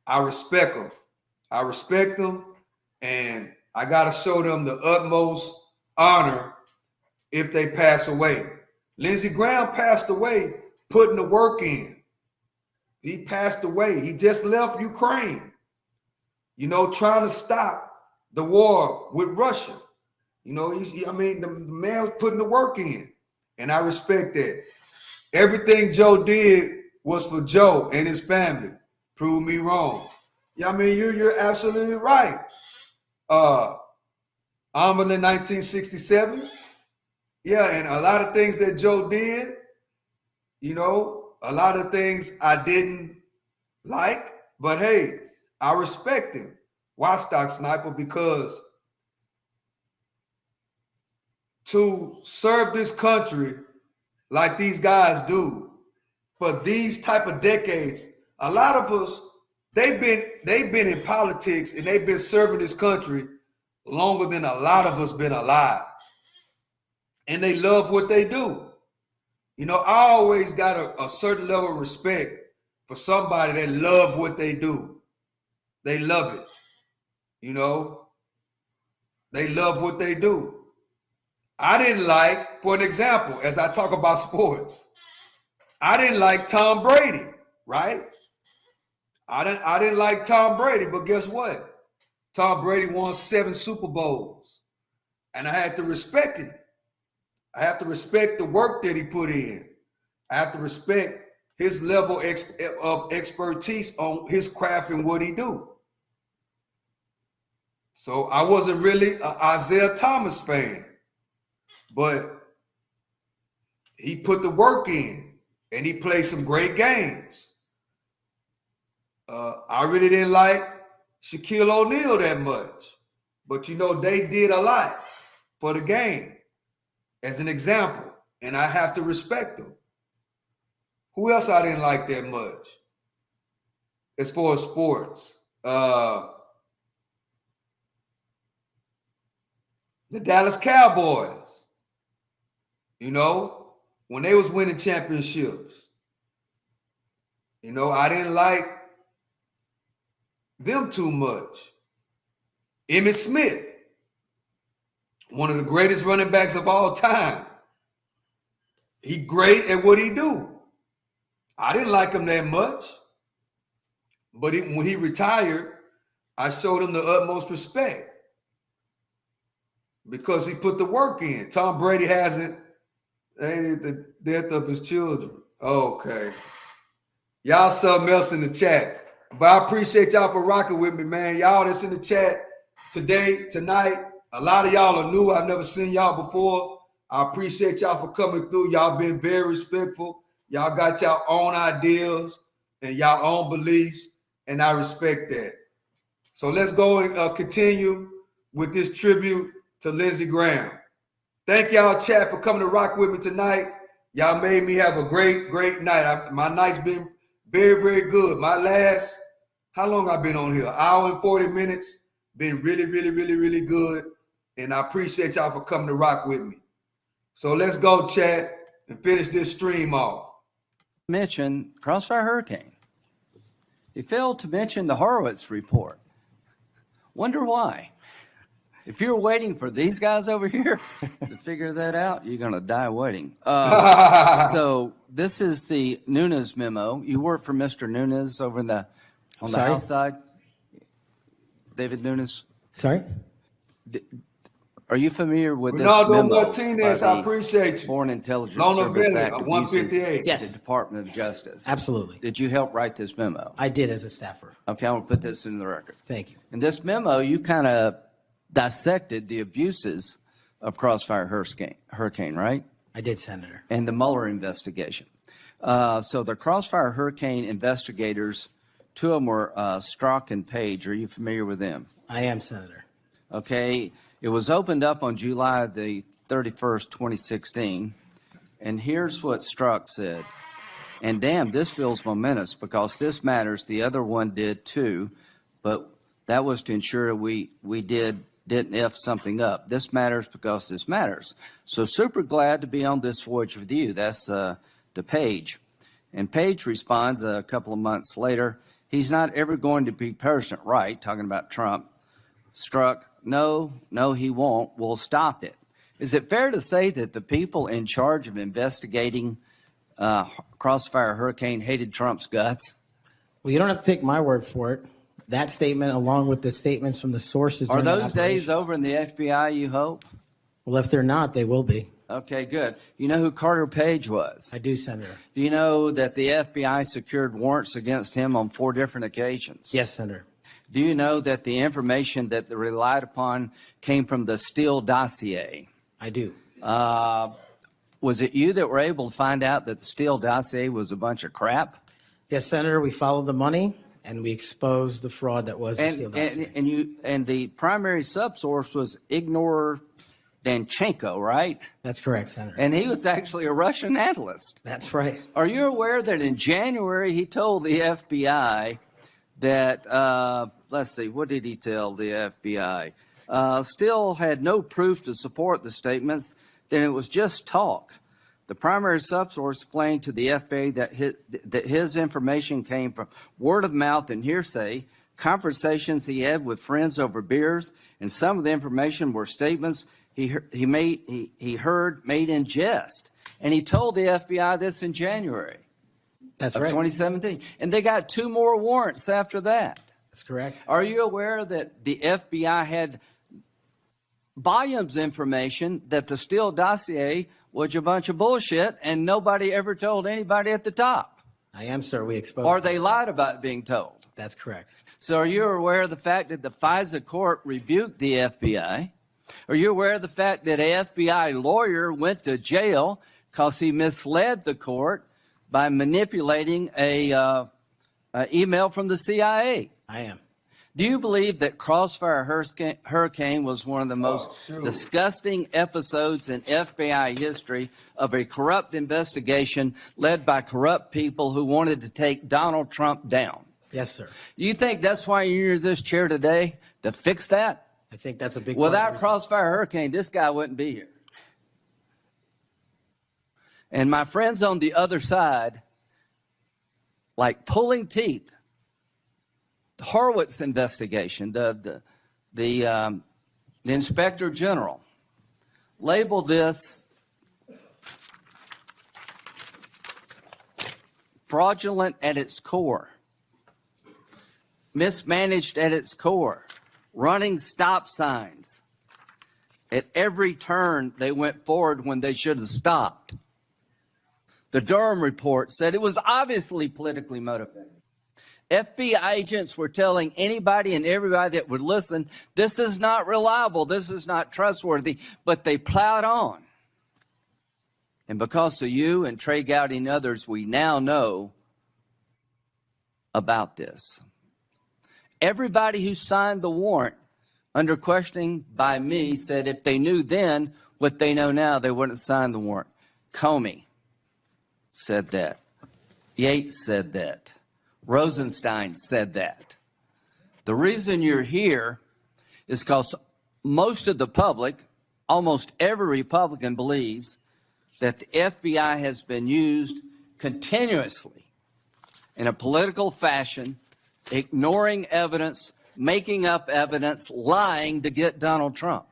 I respect them. I respect them, and I got to show them the utmost honor if they pass away. Lindsey Graham passed away putting the work in. He passed away. He just left Ukraine, you know, trying to stop the war with Russia. You know, the man was putting the work in, and I respect that. Everything Joe did was for Joe and his family. Prove me wrong. Yeah, I mean, you're absolutely right. Amelie 1967. Yeah, and a lot of things that Joe did, you know, a lot of things I didn't like, but hey, I respect him. Why, Stock Sniper? Because to serve this country like these guys do for these type of decades, a lot of us, they've been in politics and they've been serving this country longer than a lot of us been alive. And they love what they do. You know, I always got a certain level of respect for somebody that love what they do. They love it. You know, they love what they do. I didn't like, for an example, as I talk about sports, I didn't like Tom Brady, right? I didn't like Tom Brady, but guess what? Tom Brady won 7 Super Bowls, and I had to respect him. I have to respect the work that he put in. I have to respect his level of expertise on his craft and what he do. So I wasn't really an Isaiah Thomas fan, but he put the work in and he played some great games. I really didn't like Shaquille O'Neal that much, but you know, they did a lot for the game as an example, and I have to respect them. Who else I didn't like that much as far as sports? The Dallas Cowboys, you know, when they was winning championships, you know, I didn't like them too much. Emmitt Smith, one of the greatest running backs of all time. He great at what he do. I didn't like him that much, but when he retired, I showed him the utmost respect because he put the work in. Tom Brady hasn't. The death of his children. Okay. Y'all something else in the chat. But I appreciate y'all for rocking with me, man. Y'all that's in the chat today, tonight. A lot of y'all are new. I've never seen y'all before. I appreciate y'all for coming through. Y'all been very respectful. Y'all got y'all own ideas and y'all own beliefs, and I respect that. So let's go and continue with this tribute to Lindsey Graham. Thank y'all, chat, for coming to rock with me tonight. Y'all made me have a great, great night. My night's been very, very good. My last, how long I've been on here? Hour and 40 minutes. Been really, really, really, really good. And I appreciate y'all for coming to rock with me. So let's go, chat, and finish this stream off. Mention Crossfire Hurricane. He failed to mention the Horowitz report. Wonder why. If you're waiting for these guys over here to figure that out, you're going to die waiting. So this is the Nunes memo. You work for Mr. Nunes over on the House side? David Nunes? Sorry? Are you familiar with this Ronaldo memo? Martinez, I appreciate you. Foreign Intelligence Lona Service Valley, Act abuses 158. Yes. the Department of Justice. Absolutely. Did you help write this memo? I did as a staffer. Okay, I'm going to put this in the record. Thank you. In this memo, you kind of dissected the abuses of Crossfire Hurricane, right? I did, Senator. And the Mueller investigation. So the Crossfire Hurricane investigators, 2 of them were Strzok and Page. Are you familiar with them? I am, Senator. Okay. It was opened up on July the 31st, 2016. And here's what Strzok said. And damn, this feels momentous because this matters. The other one did too, but that was to ensure we didn't F something up. This matters because this matters. So super glad to be on this voyage with you. That's to Page. And Page responds a couple of months later, he's not ever going to be President, right? Talking about Trump. Strzok, no, he won't. We'll stop it. Is it fair to say that the people in charge of investigating Crossfire Hurricane hated Trump's guts? Well, you don't have to take my word for it. That statement, along with the statements from the sources. Are those days over in the FBI, you hope? Well, if they're not, they will be. Okay, good. You know who Carter Page was? I do, Senator. Do you know that the FBI secured warrants against him on 4 different occasions? Yes, Senator. Do you know that the information that they relied upon came from the Steele dossier? I do. Was it you that were able to find out that the Steele dossier was a bunch of crap? Yes, Senator. We followed the money and we exposed the fraud that was the Steele dossier. And the primary subsource was Igor Danchenko, right? That's correct, Senator. And he was actually a Russian analyst. That's right. Are you aware that in January he told the FBI that, let's see, what did he tell the FBI? Steele had no proof to support the statements, then it was just talk. The primary subsource explained to the FBI that his information came from word of mouth and hearsay, conversations he had with friends over beers, and some of the information were statements he heard made in jest. And he told the FBI this in January of 2017. And they got 2 more warrants after that. That's correct. Are you aware that the FBI had volumes of information that the Steele dossier was a bunch of bullshit and nobody ever told anybody at the top? I am, sir. We exposed. Or they lied about being told. That's correct. So are you aware of the fact that the FISA court rebuked the FBI? Are you aware of the fact that an FBI lawyer went to jail because he misled the court by manipulating a email from the CIA? I am. Do you believe that Crossfire Hurricane was one of the most disgusting episodes in FBI history of a corrupt investigation led by corrupt people who wanted to take Donald Trump down? Yes, sir. You think that's why you're in this chair today, to fix that? I think that's a big. Without Crossfire Hurricane, this guy wouldn't be here. And my friends on the other side, like pulling teeth, the Horowitz investigation, the Inspector General labeled this fraudulent at its core, mismanaged at its core, running stop signs. At every turn, they went forward when they should have stopped. The Durham report said it was obviously politically motivated. FBI agents were telling anybody and everybody that would listen, this is not reliable, this is not trustworthy, but they plowed on. And because of you and Trey Gowdy and others, we now know about this. Everybody who signed the warrant under questioning by me said if they knew then what they know now, they wouldn't sign the warrant. Comey said that. Yates said that. Rosenstein said that. The reason you're here is because most of the public, almost every Republican believes that the FBI has been used continuously in a political fashion, ignoring evidence, making up evidence, lying to get Donald Trump.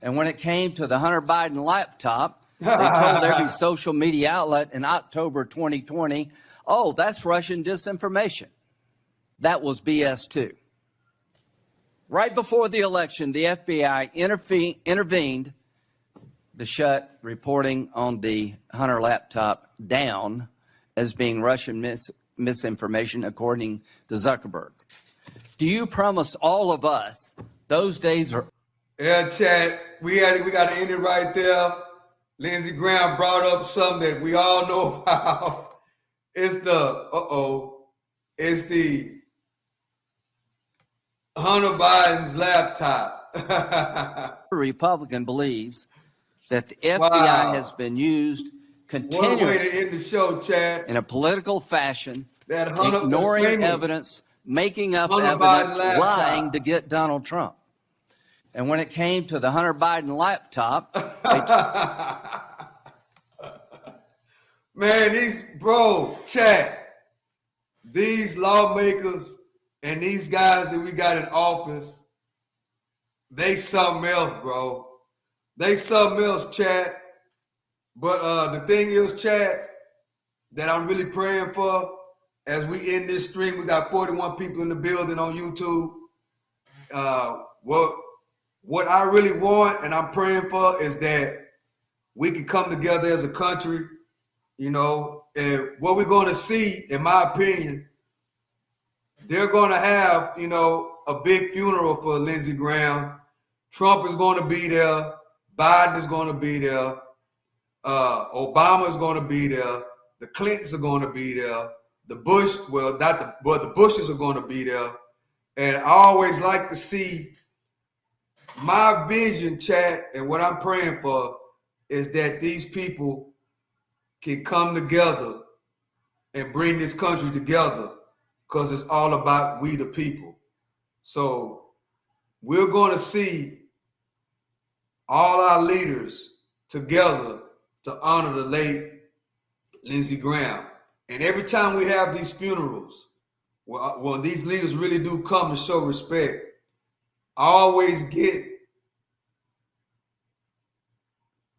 And when it came to the Hunter Biden laptop, they told every social media outlet in October 2020, oh, that's Russian disinformation. That was BS too. Right before the election, the FBI intervened to shut reporting on the Hunter laptop down as being Russian misinformation, according to Zuckerberg. Do you promise all of us those days are... Yeah, Chad, we got to end it right there. Lindsey Graham brought up something that we all know about. It's the Hunter Biden's laptop. Republican believes that the FBI Wow. has been used What a way to continuously end the show, Chad. in a political fashion, That Hunter, the ignoring famous evidence, making up Hunter Biden evidence, laptop. lying to get Donald Trump. And when it came to the Hunter Biden laptop, man, Chad, these lawmakers and these guys that we got in office, they something else, bro. They something else, Chad. But the thing is, Chad, that I'm really praying for as we end this stream, we got 41 people in the building on YouTube. What I really want and I'm praying for is that we can come together as a country, you know, and what we're going to see, in my opinion, they're going to have, you know, a big funeral for Lindsey Graham. Trump is going to be there. Biden is going to be there. Obama is going to be there. The Clintons are going to be there. The Bushes are going to be there. And I always like to see my vision, chat, and what I'm praying for is that these people can come together and bring this country together because it's all about we the people. So we're going to see all our leaders together to honor the late Lindsey Graham. And every time we have these funerals, well, these leaders really do come to show respect. I always get,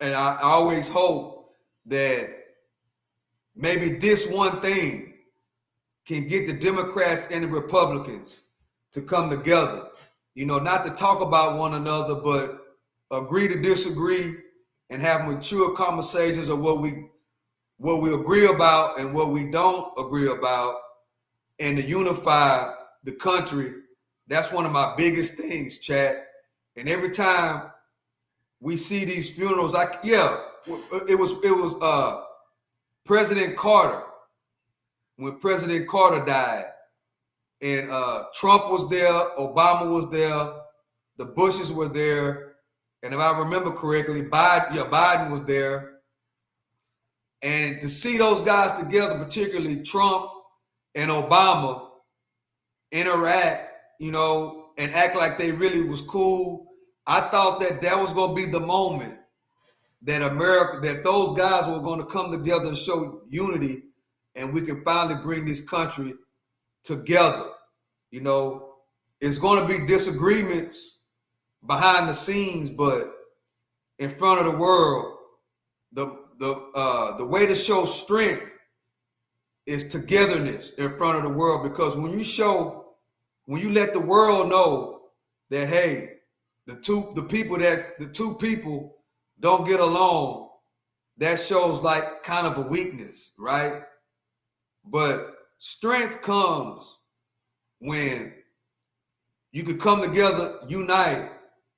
and I always hope that maybe this one thing can get the Democrats and the Republicans to come together. You know, not to talk about one another, but agree to disagree and have mature conversations of what we agree about and what we don't agree about, and to unify the country. That's one of my biggest things, chat. And every time we see these funerals, it was President Carter, when President Carter died, and Trump was there, Obama was there, the Bushes were there, and if I remember correctly, Biden was there. And to see those guys together, particularly Trump and Obama, interact, you know, and act like they really was cool, I thought that was going to be the moment that those guys were going to come together and show unity, and we can finally bring this country together. You know, it's going to be disagreements behind the scenes, but in front of the world, the way to show strength is togetherness in front of the world. Because when you let the world know that, hey, the two people don't get along, that shows like kind of a weakness, right? But strength comes when you could come together, unite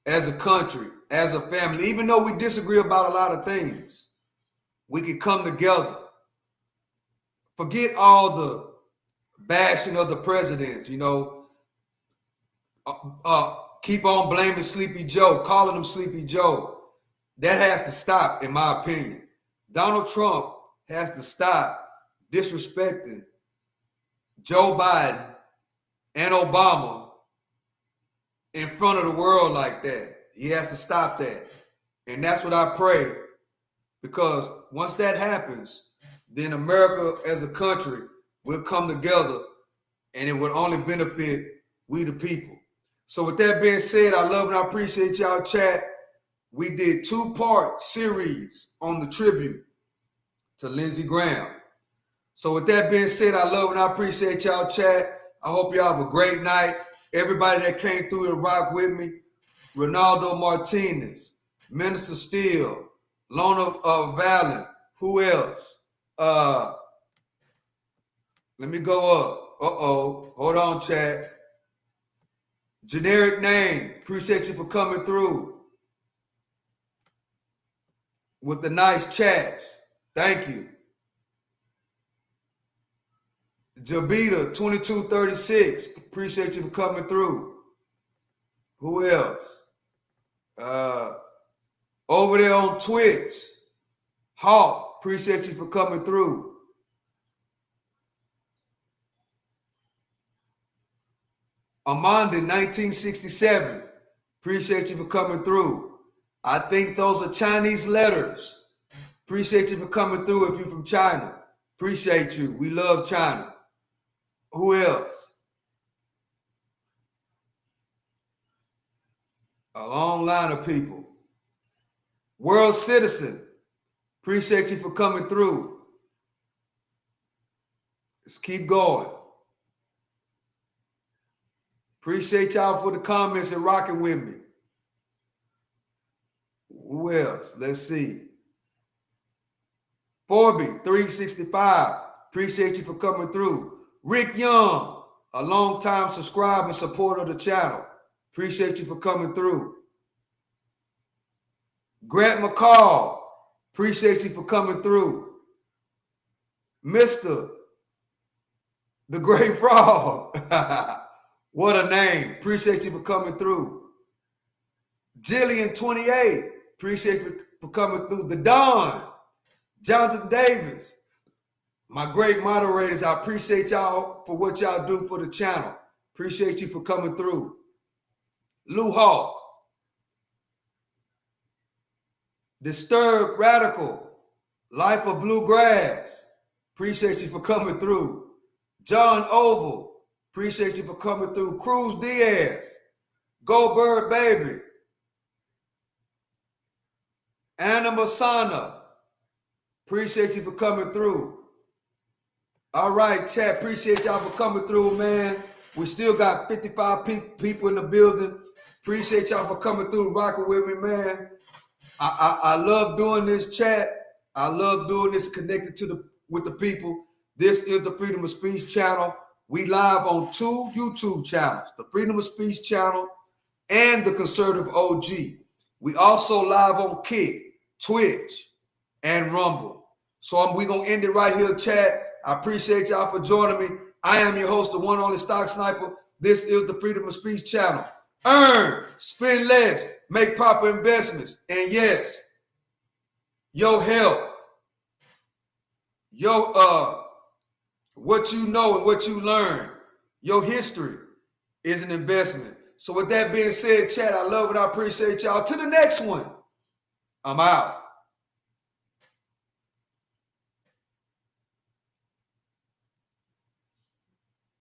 as a country, as a family. Even though we disagree about a lot of things, we can come together. Forget all the bashing of the president, you know. Keep on blaming Sleepy Joe, calling him Sleepy Joe. That has to stop, in my opinion. Donald Trump has to stop disrespecting Joe Biden and Obama in front of the world like that. He has to stop that. And that's what I pray, because once that happens, then America as a country will come together, and it would only benefit we the people. So with that being said, I love and I appreciate y'all, chat. We did 2-part series on the tribute to Lindsey Graham. So with that being said, I love and I appreciate y'all, chat. I hope y'all have a great night. Everybody that came through and rock with me, Ronaldo Martinez, Minister Steele, Lona Valen, who else? Let me go up. Hold on, chat. Generic name, appreciate you for coming through with the nice chats. Thank you. Jabita 2236, appreciate you for coming through. Who else? Over Over there on Twitch, Hawk, appreciate you for coming through. Amanda, 1967, appreciate you for coming through. I think those are Chinese letters. Appreciate you for coming through if you're from China. Appreciate you. We love China. Who else? A long line of people. World Citizen, appreciate you for coming through. Let's keep going. Appreciate y'all for the comments and rocking with me. Who else? Let's see. Forby, 365, appreciate you for coming through. Rick Young, a long-time subscriber and supporter of the channel. Appreciate you for coming through. Grant McCall, appreciate you for coming through. Mr. The Great Frog, what a name. Appreciate you for coming through. Jillian, 28, appreciate you for coming through. The Don, Jonathan Davis, my great moderators, I appreciate y'all for what y'all do for the channel. Appreciate you for coming through. Lou Hawk, Disturbed Radical, Life of Bluegrass, appreciate you for coming through. John Oval, appreciate you for coming through. Cruz Diaz, Go Bird Baby, Anna Masana, appreciate you for coming through. All right, chat, appreciate y'all for coming through, man. We still got 55 people in the building. Appreciate y'all for coming through, rocking with me, man. I love doing this chat. I love doing this connected with the people. This is the Freedom of Speech channel. We live on 2 YouTube channels, the Freedom of Speech channel and the Conservative OG. We also live on Kick, Twitch, and Rumble. So we're going to end it right here, chat. I appreciate y'all for joining me. I am your host, the one only Stock Sniper. This is the Freedom of Speech channel. Earn, spend less, make proper investments. And yes, your health, your what you know and what you learn, your history is an investment. So with that being said, chat, I love it. I appreciate y'all. To the next one, I'm out.